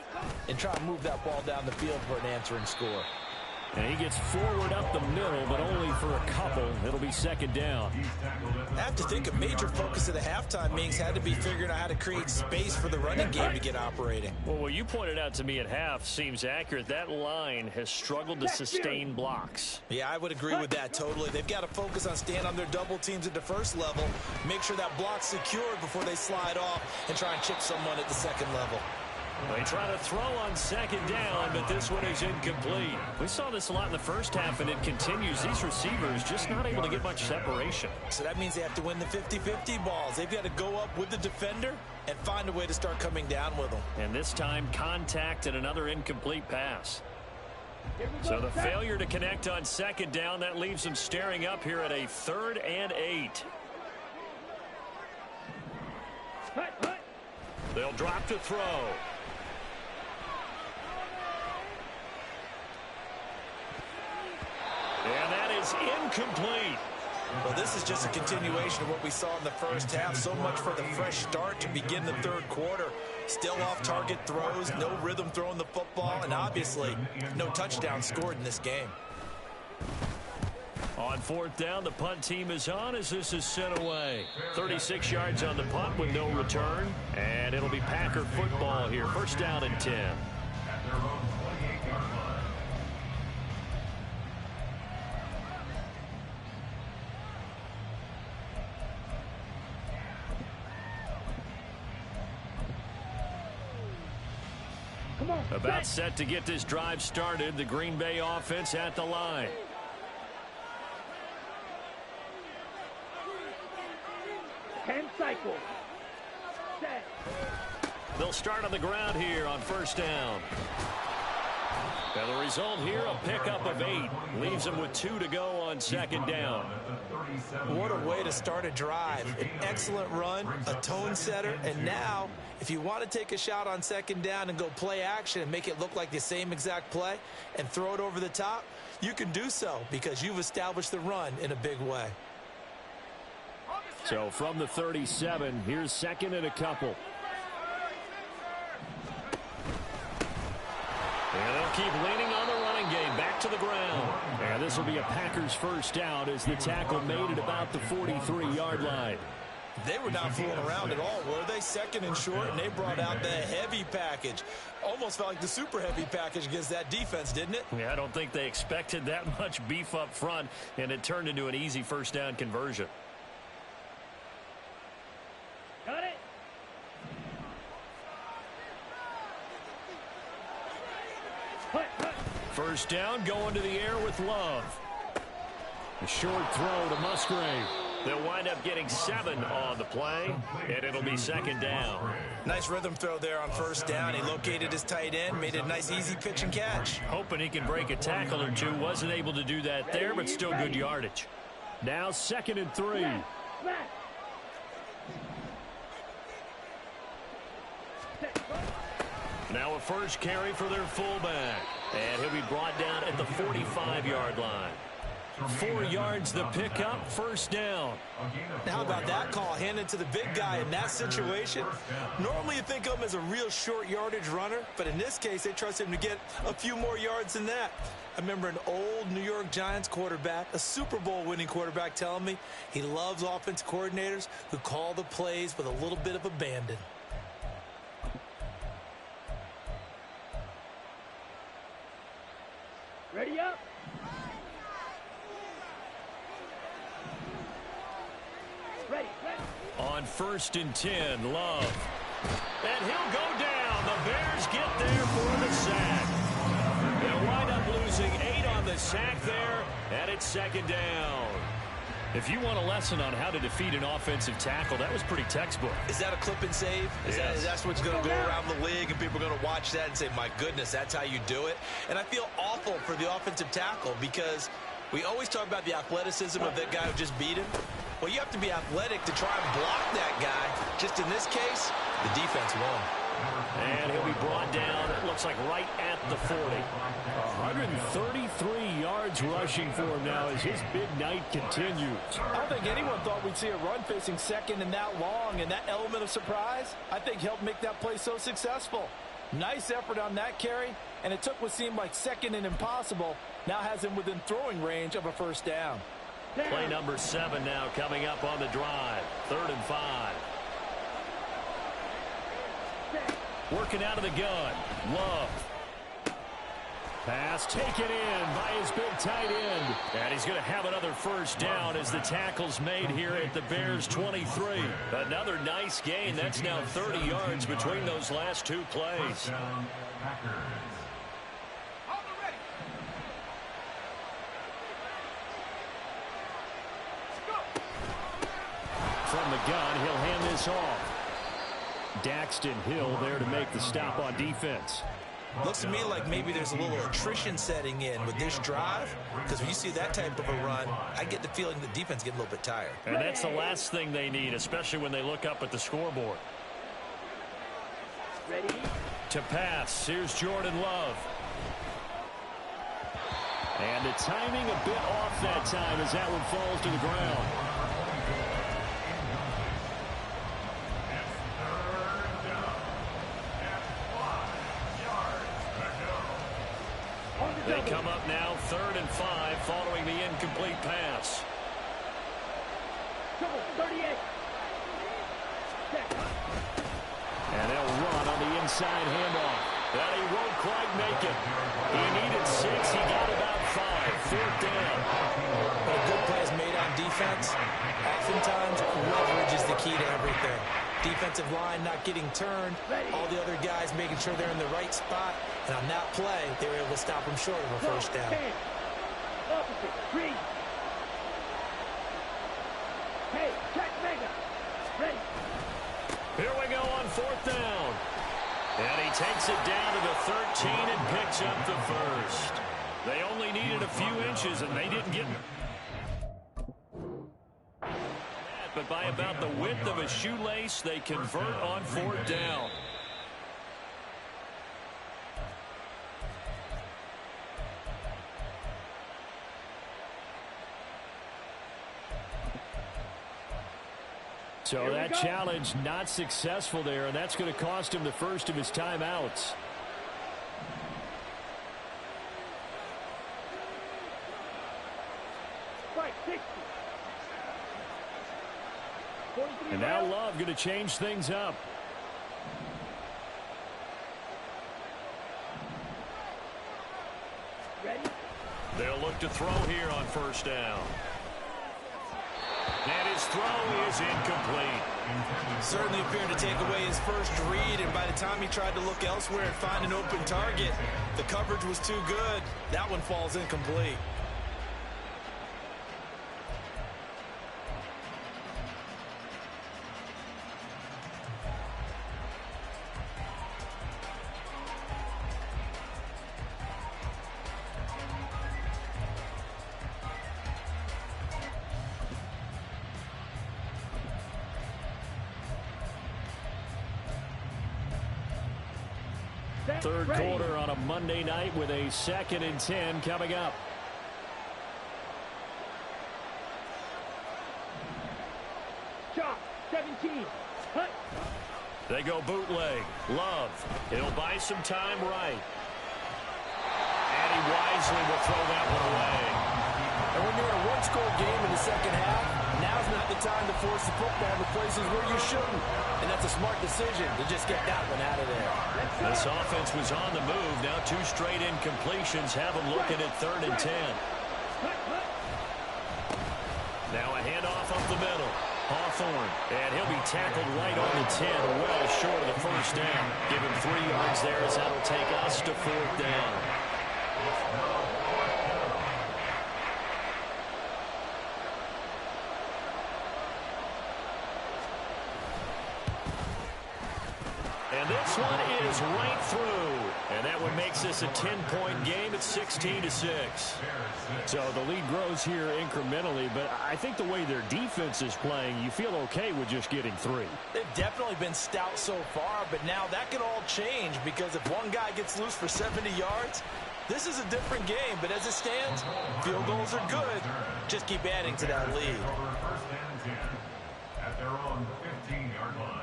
and try to move that ball down the field for an answering score. And he gets forward up the middle, but only for a couple. It'll be second down. I have to think a major focus of the halftime meetings had to be figuring out how to create space for the running game to get operating. Well, what you pointed out to me at half seems accurate. That line has struggled to sustain blocks. Yeah, I would agree with that totally. They've got to focus on staying on their double teams at the first level, make sure that block's secured before they slide off and try and chip someone at the second level. They try to throw on second down, but this one is incomplete. We saw this a lot in the first half, and it continues. These receivers just not able to get much separation. So that means they have to win the 50-50 balls. They've got to go up with the defender and find a way to start coming down with them. And this time, contact and another incomplete pass. So the failure to connect on second down, that leaves them staring up here at a 3rd and 8. They'll drop to throw. And that is incomplete. Well, this is just a continuation of what we saw in the first half. So much for the fresh start to begin the third quarter. Still off-target throws, no rhythm throwing the football, and obviously no touchdown scored in this game. On 4th down, the punt team is on as this is sent away. 36 yards on the punt with no return. And it'll be Packer football here. 1st down and 10. About set to get this drive started. The Green Bay offense at the line. Cycle. Set. They'll start on the ground here on 1st down. And the result here, a pickup of 8. Leaves them with 2 to go on 2nd down. What a way to start a drive. An excellent run, a tone setter, and now if you want to take a shot on 2nd down and go play action and make it look like the same exact play and throw it over the top, you can do so because you've established the run in a big way. So from the 37, here's 2nd and a couple. And they'll keep leaning on the running game. Back to the ground. And this will be a Packers 1st down as the tackle made it about the 43-yard line. They were not fooling around at all, were they? 2nd and short, and they brought out the heavy package. Almost felt like the super heavy package against that defense, didn't it? Yeah, I don't think they expected that much beef up front, and it turned into an easy 1st down conversion. Got it. First down, going to the air with Love. A short throw to Musgrave. They'll wind up getting 7 on the play, and it'll be 2nd down. Nice rhythm throw there on 1st down. He located his tight end, made a nice easy pitch and catch. Hoping he can break a tackle or two. Wasn't able to do that there, but still good yardage. Now 2nd and 3. Now a first carry for their fullback. And he'll be brought down at the 45-yard line. 4 yards the pickup, 1st down. Now how about that call handed to the big guy in that situation? Normally you think of him as a real short yardage runner, but in this case they trust him to get a few more yards than that. I remember an old New York Giants quarterback, a Super Bowl winning quarterback, telling me he loves offense coordinators who call the plays with a little bit of abandon. Ready up. Ready. On 1st and 10, Love. And he'll go down. The Bears get there for the sack. They'll wind up losing 8 on the sack there, and it's 2nd down. If you want a lesson on how to defeat an offensive tackle, that was pretty textbook. Is that a clip and save? Yes. That's what's going to go around the league, and people are going to watch that and say, my goodness, that's how you do it? And I feel awful for the offensive tackle because we always talk about the athleticism of that guy who just beat him. Well, you have to be athletic to try and block that guy. Just in this case, the defense won. And he'll be brought down, it looks like right at the 40. 133 yards rushing for him now as his big night continues. I don't think anyone thought we'd see a run facing second and that long, and that element of surprise, I think, helped make that play so successful. Nice effort on that carry, and it took what seemed like second and impossible, now has him within throwing range of a first down. Play number 7 now coming up on the drive. 3rd and 5. Working out of the gun. Love. Pass taken in by his big tight end. And he's going to have another first down as the tackle's made here at the Bears 23. Another nice gain. That's now 30 yards between those last 2 plays. From the gun, he'll hand this off. Daxton Hill there to make the stop on defense. Looks to me like maybe there's a little attrition setting in with this drive, because when you see that type of a run, I get the feeling the defense get a little bit tired. And that's the last thing they need, especially when they look up at the scoreboard. Ready? To pass, here's Jordan Love. And the timing a bit off that time as that one falls to the ground. They come up now 3rd and 5 following the incomplete pass. 38. And they'll run on the inside handoff. But he won't quite make it. He needed 6. He got about 5. 4th down. But a good play is made on defense. Oftentimes, leverage is the key to everything. Defensive line not getting turned. All the other guys making sure they're in the right spot. And on that play, they were able to stop him short of a first down. Opposite. 3. Hey, check mega. Ready. Here we go on 4th down. And he takes it down to the 13 and picks up the first. They only needed a few inches, and they didn't get but by about the width of a shoelace, they convert on 4th down. So that challenge not successful there, and that's going to cost him the first of his timeouts. Right, 60. And now Love going to change things up. Ready? They'll look to throw here on 1st down. And his throw is incomplete. Certainly appeared to take away his first read, and by the time he tried to look elsewhere and find an open target, the coverage was too good. That one falls incomplete. Third quarter on a Monday night with a 2nd and 10 coming up. Chop. 17. Hut. They go bootleg. Love. He'll buy some time right. And he wisely will throw that one away. And when you're in a one-score game in the second half, now's not the time to force the football to places where you shouldn't. And that's a smart decision to just get that one out of there. This offense was on the move. Now 2 straight incompletions have them looking at 3rd and 10. Now a handoff up the middle. Hawthorne. And he'll be tackled right on the 10, well short of the first down. Give him 3 yards there as that'll take us to 4th down. And this one is right through. And that one makes this a 10-point game at 16-6. So the lead grows here incrementally, but I think the way their defense is playing, you feel okay with just getting 3. They've definitely been stout so far, but now that can all change because if one guy gets loose for 70 yards, this is a different game. But as it stands, field goals are good. Just keep adding to that lead. First and 10 at their own 15-yard line.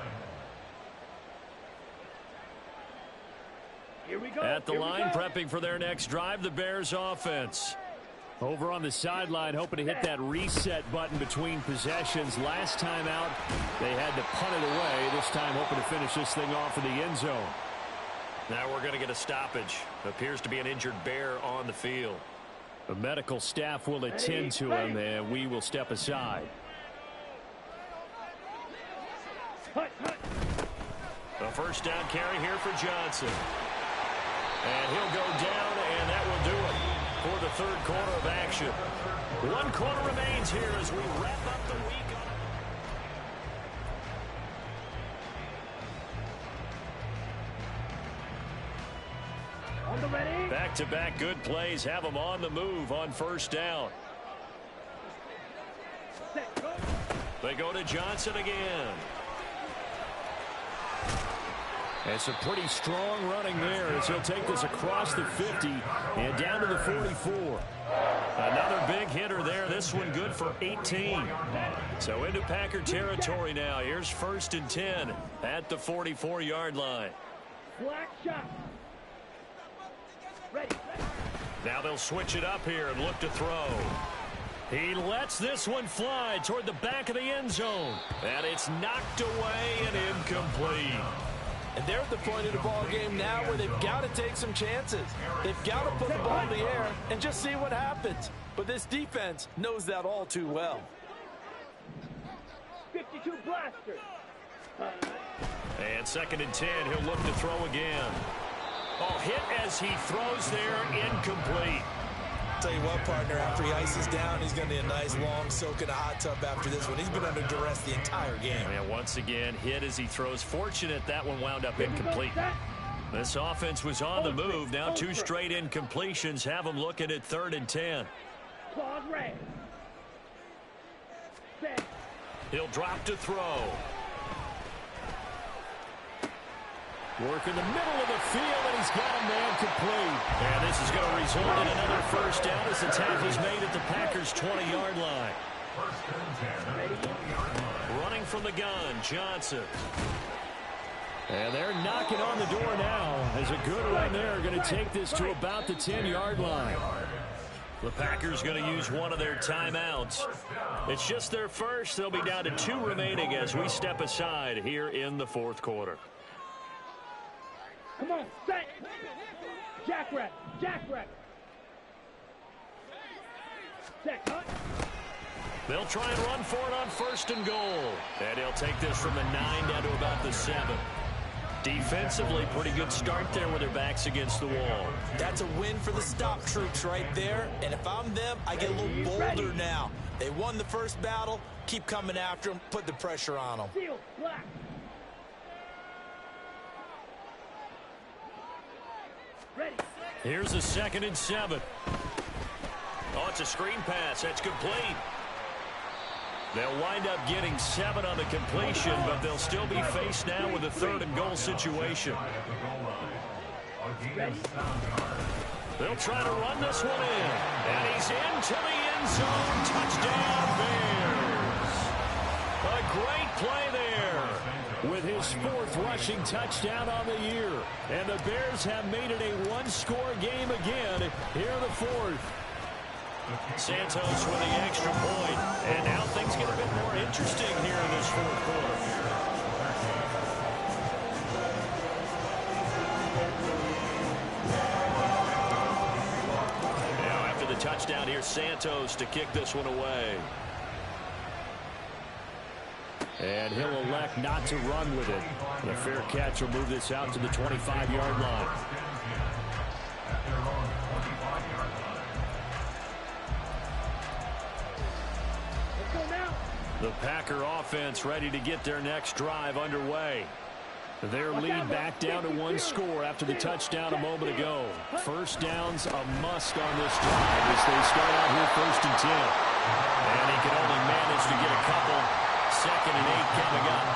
Here we go. At the line, prepping for their next drive, the Bears offense. Over on the sideline, hoping to hit that reset button between possessions. Last time out, they had to punt it away. This time, hoping to finish this thing off in the end zone. Now we're going to get a stoppage. Appears to be an injured Bear on the field. The medical staff will attend to him, and we will step aside. A first down carry here for Johnson. And he'll go down, and that will do it for the third quarter of action. 1 quarter remains here as we wrap up the week. On the ready. Back-to-back good plays have them on the move on first down. Set, go. They go to Johnson again. And some pretty strong running there as he'll take this across the 50 and down to the 44. Another big hitter there. This one good for 18. So into Packer territory now. Here's first and 10 at the 44-yard line. Black shot. Ready. Now they'll switch it up here and look to throw. He lets this one fly toward the back of the end zone. And it's knocked away and incomplete. And they're at the point of the ball game now where they've got to take some chances. They've got to put the ball in the air and just see what happens. But this defense knows that all too well. 52 blaster. And second and 10, he'll look to throw again. Oh, hit as he throws there, incomplete. Tell you what, partner, after he ices down, he's going to need a nice long soak in a hot tub after this one. He's been under duress the entire game. And once again, hit as he throws. Fortunate that one wound up incomplete. This offense was on the move. Now 2 straight incompletions have them looking at third and 10. Claws red. Set. He'll drop to throw. Work in the middle of the field, and he's got a man complete. And this is going to result in another first down as the tackle is made at the Packers' 20-yard line. First and 10 at the 20-yard line. Running from the gun, Johnson. And they're knocking on the door now as a good run there. Going to take this to about the 10-yard line. The Packers going to use one of their timeouts. It's just their first. They'll be down to 2 remaining as we step aside here in the fourth quarter. Come on, set. Jackrabbit. Jackrabbit. Set, cut. They'll try and run for it on first and goal. And he'll take this from the 9 down to about the 7. Defensively, pretty good start there with their backs against the wall. That's a win for the stop troops right there. And if I'm them, I get a little bolder now. They won the first battle. Keep coming after them. Put the pressure on them. Seal, black. Ready. Here's a 2nd and 7. Oh, it's a screen pass. That's complete. They'll wind up getting 7 on the completion, but they'll still be faced now with a 3rd and goal situation. They'll try to run this one in. And he's into the end zone. Touchdown, Bears. A great play there. With his 4th rushing touchdown on the year. And the Bears have made it a 1-score game again here in the 4th. Santos with the extra point. And now things get a bit more interesting here in this fourth quarter. Now after the touchdown, here's Santos to kick this one away. And he'll elect not to run with it. The fair catch will move this out to the 25-yard line. Let's go now. The Packer offense ready to get their next drive underway. Their lead back down to one score after the touchdown a moment ago. First down's a must on this drive as they start out here 1st and 10. And he can only manage to get a couple. 2nd and 8 coming up.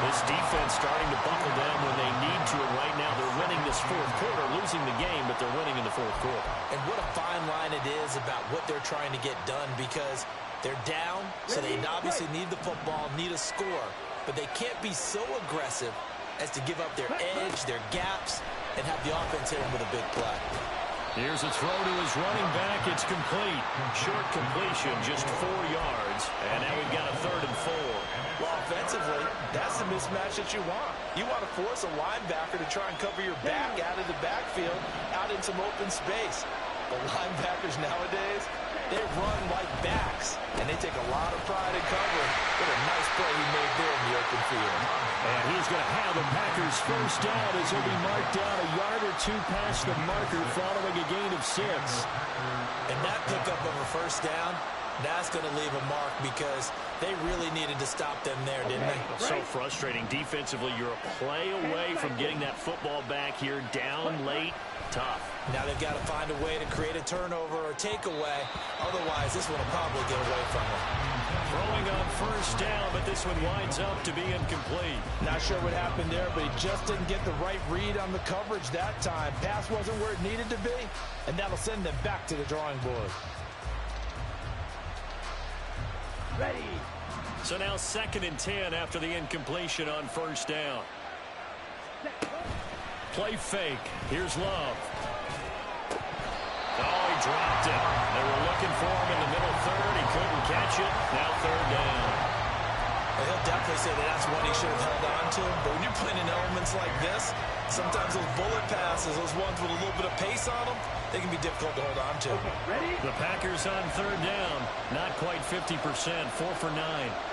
This defense starting to buckle down when they need to, and right now they're winning this 4th quarter, losing the game, but they're winning in the 4th quarter. And what a fine line it is about what they're trying to get done, because they're down, so they obviously need the football, need a score, but they can't be so aggressive as to give up their edge, their gaps, and have the offense hit them with a big play. Here's a throw to his running back. It's complete. Short completion, just 4 yards. And now we've got a 3rd and 4. Well, offensively, that's the mismatch that you want. You want to force a linebacker to try and cover your back out of the backfield, out in some open space. The linebackers nowadays, they run like backs, and they take a lot of pride in covering. What a nice play he made there in the open field. And he's going to have the Packers first down as he'll be marked down a yard or 2 past the marker following a gain of 6. And that pickup of a first down, that's going to leave a mark because they really needed to stop them there, didn't they? So frustrating. Defensively, you're a play away from getting that football back here down late. Tough. Now they've got to find a way to create a turnover or takeaway. Otherwise, this one will probably get away from them. Throwing on first down, but this one winds up to be incomplete. Not sure what happened there, but he just didn't get the right read on the coverage that time. Pass wasn't where it needed to be, and that'll send them back to the drawing board. Ready. So now 2nd and 10 after the incompletion on first down. Play fake. Here's Love. Oh, he dropped it. They were looking for him in the middle 3rd. He couldn't catch it. Now 3rd down. Well, he'll definitely say that that's one he should have held on to. But when you're playing in elements like this, sometimes those bullet passes, those ones with a little bit of pace on them, they can be difficult to hold on to. Ready. The Packers on 3rd down. Not quite 50%. 4 for 9.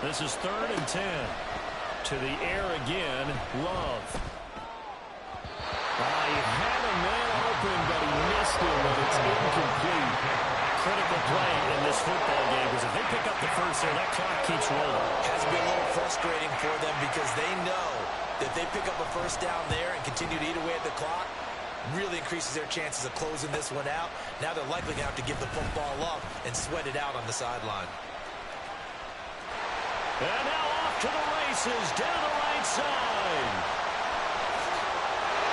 This is 3rd and 10. To the air again. Love. He had a man open, but he missed him, and it's incomplete. Critical play in this football game, because if they pick up the first there, that clock keeps rolling. Has to be a little frustrating for them because they know that if they pick up a first down there and continue to eat away at the clock, really increases their chances of closing this one out. Now they're likely going to have to give the football up and sweat it out on the sideline. And now off to the races, down the right side.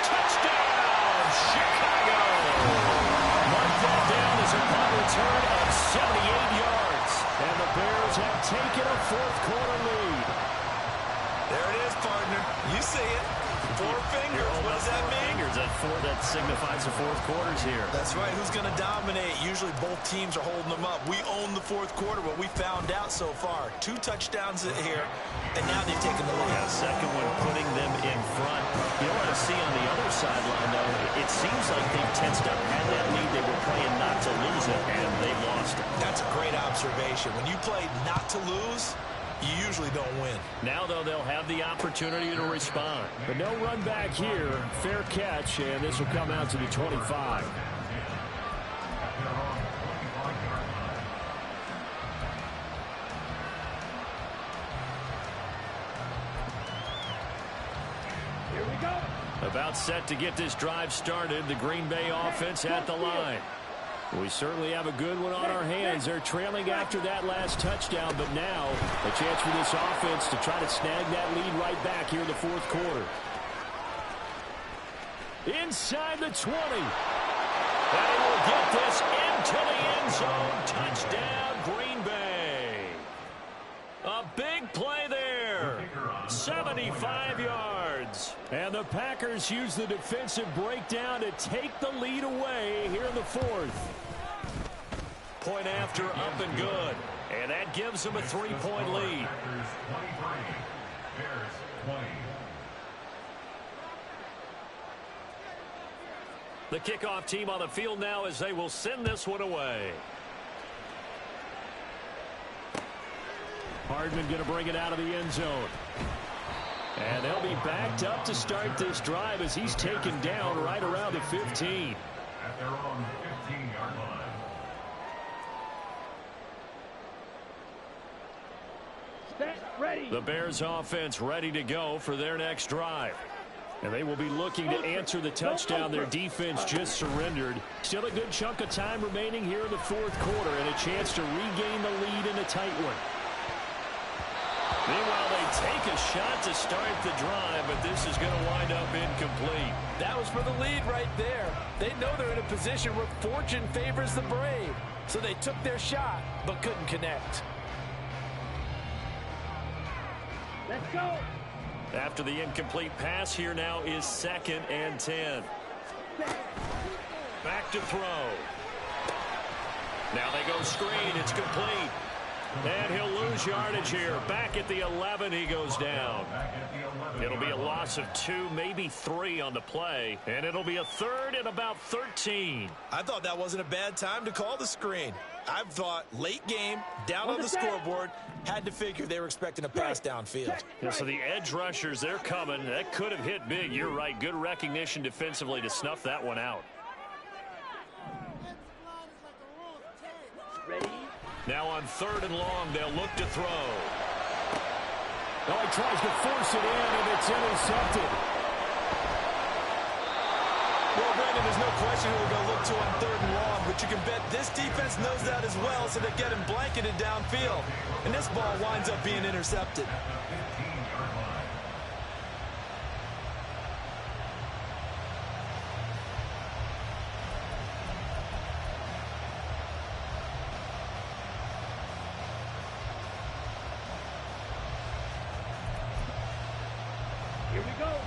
Touchdown, Chicago! Mark that down as a punt return of 78 yards. And the Bears have taken a 4th quarter lead. There it is, partner. You see it. 4 fingers. What does that mean? That signifies the 4th quarters here. That's right. Who's going to dominate? Usually both teams are holding them up. We own the 4th quarter, what we found out so far. 2 touchdowns here, and now they've taken the lead. Yeah, second one putting them in front. You know what I see on the other sideline, though? It seems like they've tensed up, had that lead. They were playing not to lose it, and they lost it. That's a great observation. When you play not to lose, you usually don't win. Now, though, they'll have the opportunity to respond. But no run back here. Fair catch, and this will come out to the 25. Here we go. About set to get this drive started. The Green Bay offense at the line. We certainly have a good one on our hands. They're trailing after that last touchdown, but now a chance for this offense to try to snag that lead right back here in the 4th quarter. Inside the 20. They will get this into the end zone. Touchdown, Green Bay. A big play there. 75 yards. And the Packers use the defensive breakdown to take the lead away here in the 4th. Point after, up and good. And that gives them a 3-point lead. Packers 23, Bears 20. The kickoff team on the field now as they will send this one away. Hardman going to bring it out of the end zone. And they'll be backed up to start this drive as he's taken down right around the 15. At their own 15-yard line. Set. Ready. The Bears offense ready to go for their next drive. And they will be looking to answer the touchdown their defense just surrendered. Still a good chunk of time remaining here in the fourth quarter and a chance to regain the lead in a tight one. Meanwhile, they take a shot to start the drive, but this is going to wind up incomplete. That was for the lead right there. They know they're in a position where fortune favors the brave. So they took their shot, but couldn't connect. Let's go. After the incomplete pass, here now is 2nd and 10. Back to throw. Now they go screen. It's complete. And he'll lose yardage here. Back at the 11, he goes down. It'll be a loss of 2, maybe 3 on the play. And it'll be a 3rd and about 13. I thought that wasn't a bad time to call the screen. I thought late game, down on the scoreboard, had to figure they were expecting a pass downfield. Yeah, so the edge rushers, they're coming. That could have hit big. You're right. Good recognition defensively to snuff that one out. Ready? Now on 3rd and long, they'll look to throw. Oh, he tries to force it in, and it's intercepted. Well, Brandon, there's no question who they're going to look to on 3rd and long, but you can bet this defense knows that as well, so they get him blanketed downfield. And this ball winds up being intercepted.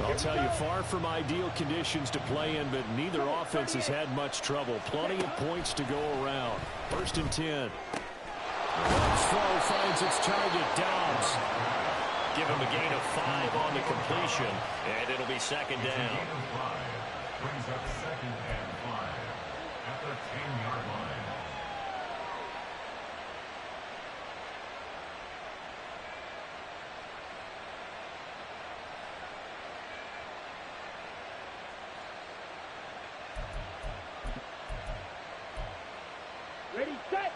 I'll tell you, far from ideal conditions to play in, but neither offense has had much trouble. Plenty of points to go around. 1st and 10. Throw finds its target, Dobbs. Give him a gain of 5 on the completion, and it'll be 2nd down. Brings up 2nd and 5 at the 10-yard line. Ready, set.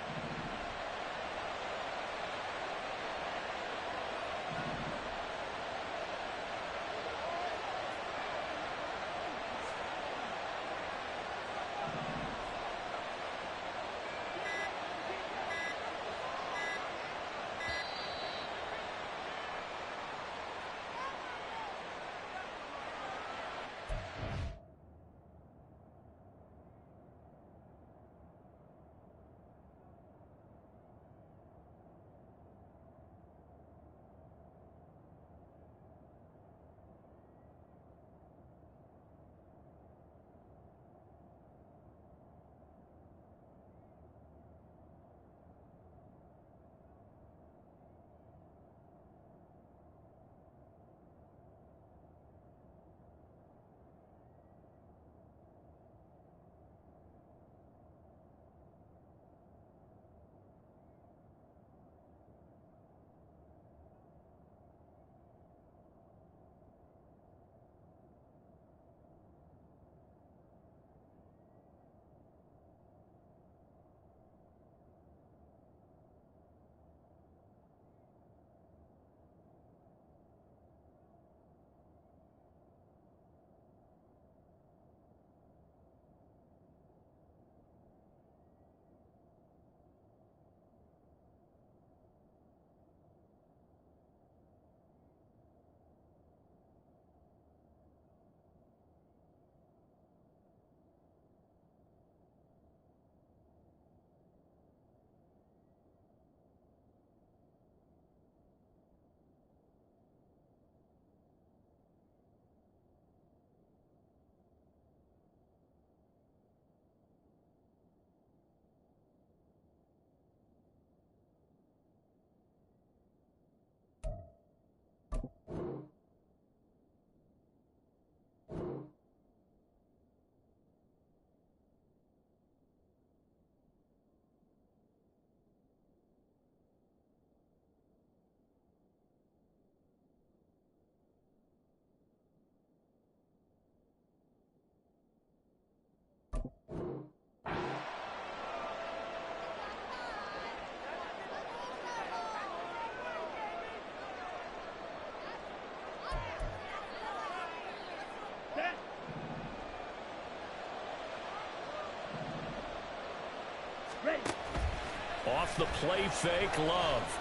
Off the play fake, Love.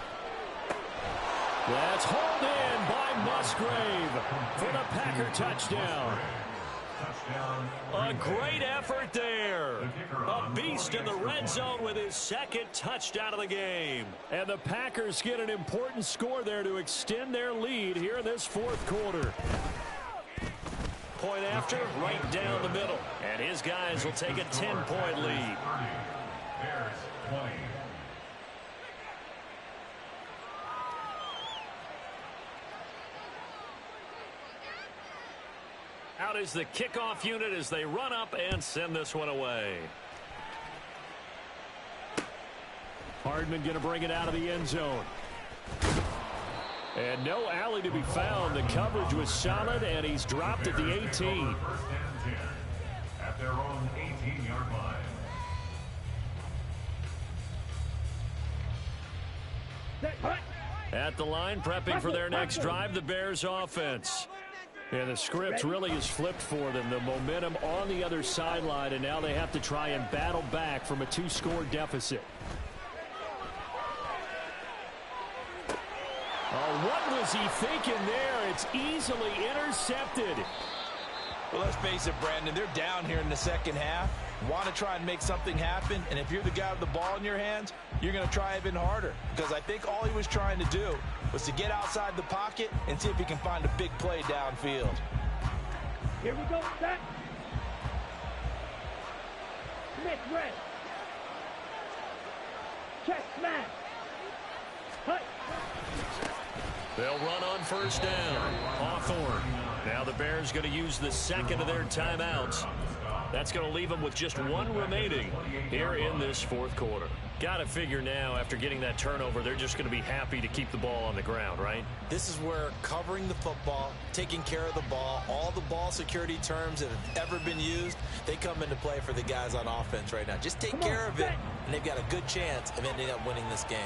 That's hauled in by Musgrave for the Packer touchdown. A great effort there. A beast in the red zone with his second touchdown of the game. And the Packers get an important score there to extend their lead here in this fourth quarter. Point after, right down the middle. And his guys will take a 10-point lead. Bears 20. Out is the kickoff unit as they run up and send this one away. Hardman going to bring it out of the end zone. And no alley to be found. The coverage was solid, and he's dropped at the 18. First and 10 at their own 18-yard line. At the line, prepping for their next drive, the Bears offense. And the script really is flipped for them. The momentum on the other sideline, and now they have to try and battle back from a 2-score deficit. Oh, what was he thinking there? It's easily intercepted. Well, let's face it, Brandon, they're down here in the second half. Want to try and make something happen, and if you're the guy with the ball in your hands, you're going to try even harder, because I think all he was trying to do was to get outside the pocket and see if he can find a big play downfield. Here we go, set. Smith, red. Check, smash. Cut. They'll run on first down. Hawthorne. Now the Bears going to use the second of their timeouts. That's going to leave them with just one remaining here in this fourth quarter. Got to figure now, after getting that turnover, they're just going to be happy to keep the ball on the ground, right? This is where covering the football, taking care of the ball, all the ball security terms that have ever been used, they come into play for the guys on offense right now. Just take care of it, and they've got a good chance of ending up winning this game.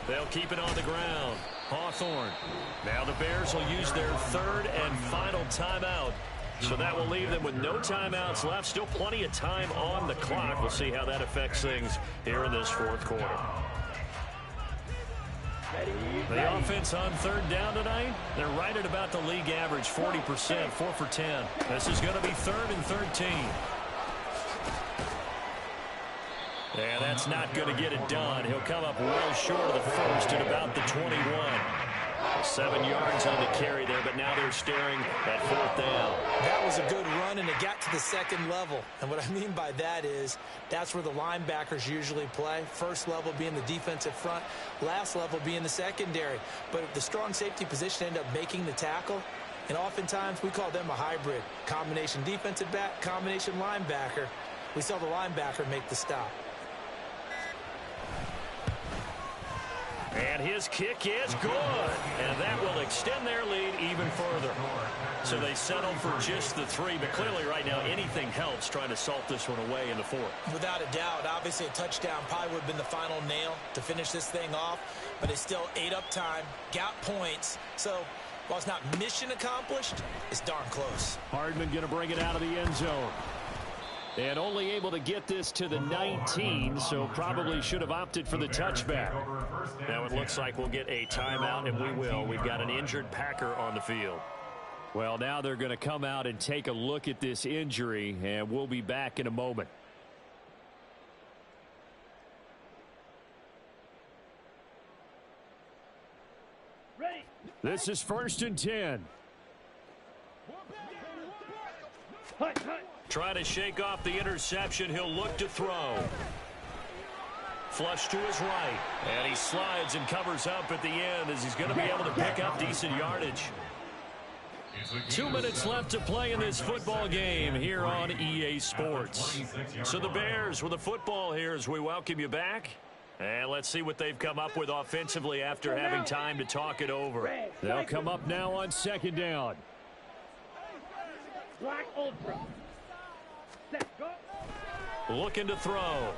They'll keep it on the ground. Hawthorne. Now the Bears will use their third and final timeout. So that will leave them with no timeouts left. Still plenty of time on the clock. We'll see how that affects things here in this fourth quarter. The offense on third down tonight, they're right at about the league average, 40%, 4 for 10. This is going to be 3rd and 13. And that's not going to get it done. He'll come up well short of the first at about the 21. 7 yards on the carry there, but now they're staring at 4th down. That was a good run, and it got to the second level. And what I mean by that is that's where the linebackers usually play. First level being the defensive front, last level being the secondary. But if the strong safety position ended up making the tackle, and oftentimes we call them a hybrid. Combination defensive back, combination linebacker. We saw the linebacker make the stop. And his kick is good. And that will extend their lead even further. So they settled for just the 3. But clearly right now anything helps trying to salt this one away in the 4th. Without a doubt, obviously a touchdown probably would have been the final nail to finish this thing off. But it still ate up time, got points. So while it's not mission accomplished, it's darn close. Hardman going to bring it out of the end zone. And only able to get this to the 19, so probably should have opted for the touchback. Now it looks like we'll get a timeout, and we will. We've got an injured Packer on the field. Well, now they're going to come out and take a look at this injury, and we'll be back in a moment. Ready. This is 1st and 10. Hut, hut. Try to shake off the interception. He'll look to throw. Flush to his right. And he slides and covers up at the end as he's going to be able to pick up decent yardage. 2 minutes left to play in this football game here on EA Sports. So the Bears with the football here as we welcome you back. And let's see what they've come up with offensively after having time to talk it over. They'll come up now on 2nd down. Black Ultra. Set, go. Looking to throw.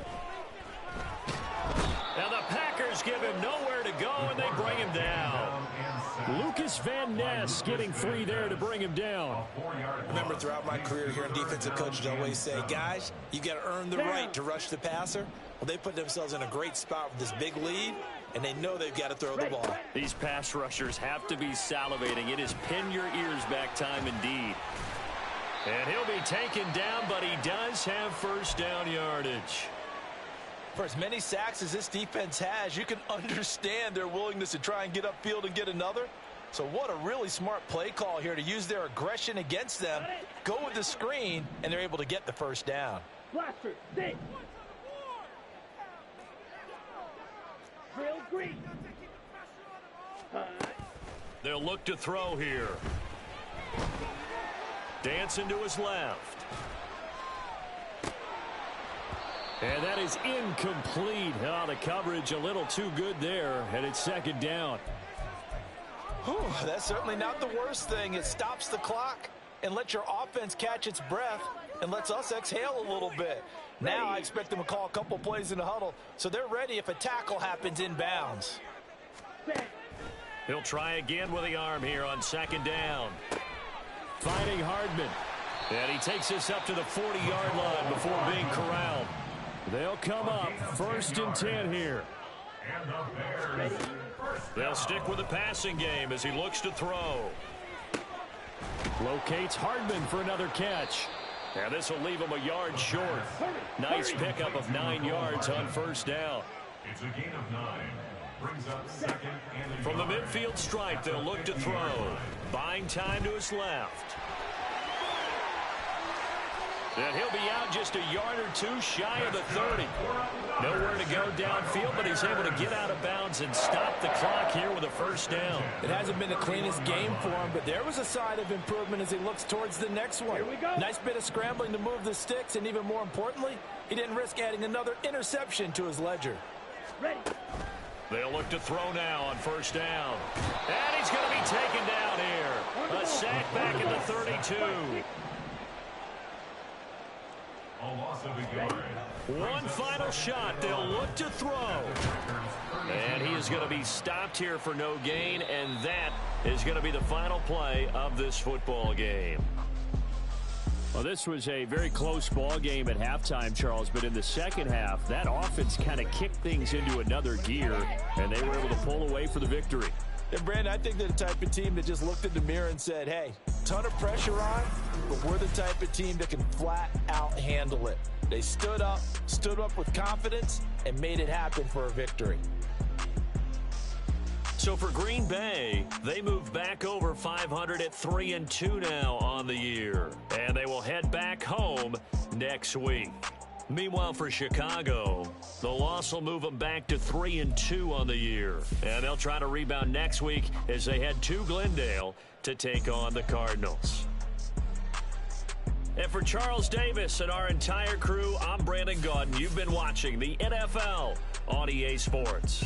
Now the Packers give him nowhere to go, and they bring him down. Lucas Van Ness getting 3 there to bring him down. Remember, throughout my career here in defensive coaches, I always say, guys, you got to earn the right to rush the passer. Well, they put themselves in a great spot with this big lead, and they know they've got to throw the ball. These pass rushers have to be salivating. It is pin your ears back time indeed. And he'll be taken down, but he does have first down yardage. For as many sacks as this defense has, you can understand their willingness to try and get upfield and get another. So what a really smart play call here to use their aggression against them, go with the screen, and they're able to get the first down. Blaster, sit. Drill green. They'll look to throw here. Dancing to his left. And that is incomplete. Oh, the coverage a little too good there, and it's second down. Whew, that's certainly not the worst thing. It stops the clock and lets your offense catch its breath and lets us exhale a little bit. Now I expect them to call a couple plays in the huddle, so they're ready if a tackle happens inbounds. He'll try again with the arm here on second down. Finding Hardman. And he takes this up to the 40-yard line before being corralled. They'll come up 1st and 10 here. They'll stick with the passing game as he looks to throw. Locates Hardman for another catch. And this will leave him a yard short. Nice pickup of 9 yards on first down. It's a gain of 9. Brings up second and From the midfield stripe, they'll look to throw. Buying time to his left. And he'll be out just a yard or two shy of the 30. Nowhere to go downfield, but he's able to get out of bounds and stop the clock here with a first down. It hasn't been the cleanest game for him, but there was a sign of improvement as he looks towards the next one. Here we go. Nice bit of scrambling to move the sticks, and even more importantly, he didn't risk adding another interception to his ledger. Ready. They'll look to throw now on first down. And he's going to be taken down here. A sack back at the 32. a loss of a yard. One final shot. They'll look to throw. And he is going to be stopped here for no gain, and that is going to be the final play of this football game. Well, this was a very close ball game at halftime, Charles, but in the second half, that offense kind of kicked things into another gear, and they were able to pull away for the victory. And, Brandon, I think they're the type of team that just looked in the mirror and said, hey, ton of pressure on, but we're the type of team that can flat out handle it. They stood up with confidence, and made it happen for a victory. So for Green Bay, they move back over 500 at 3-2 now on the year. And they will head back home next week. Meanwhile, for Chicago, the loss will move them back to 3-2 on the year. And they'll try to rebound next week as they head to Glendale to take on the Cardinals. And for Charles Davis and our entire crew, I'm Brandon Gaudin. You've been watching the NFL on EA Sports.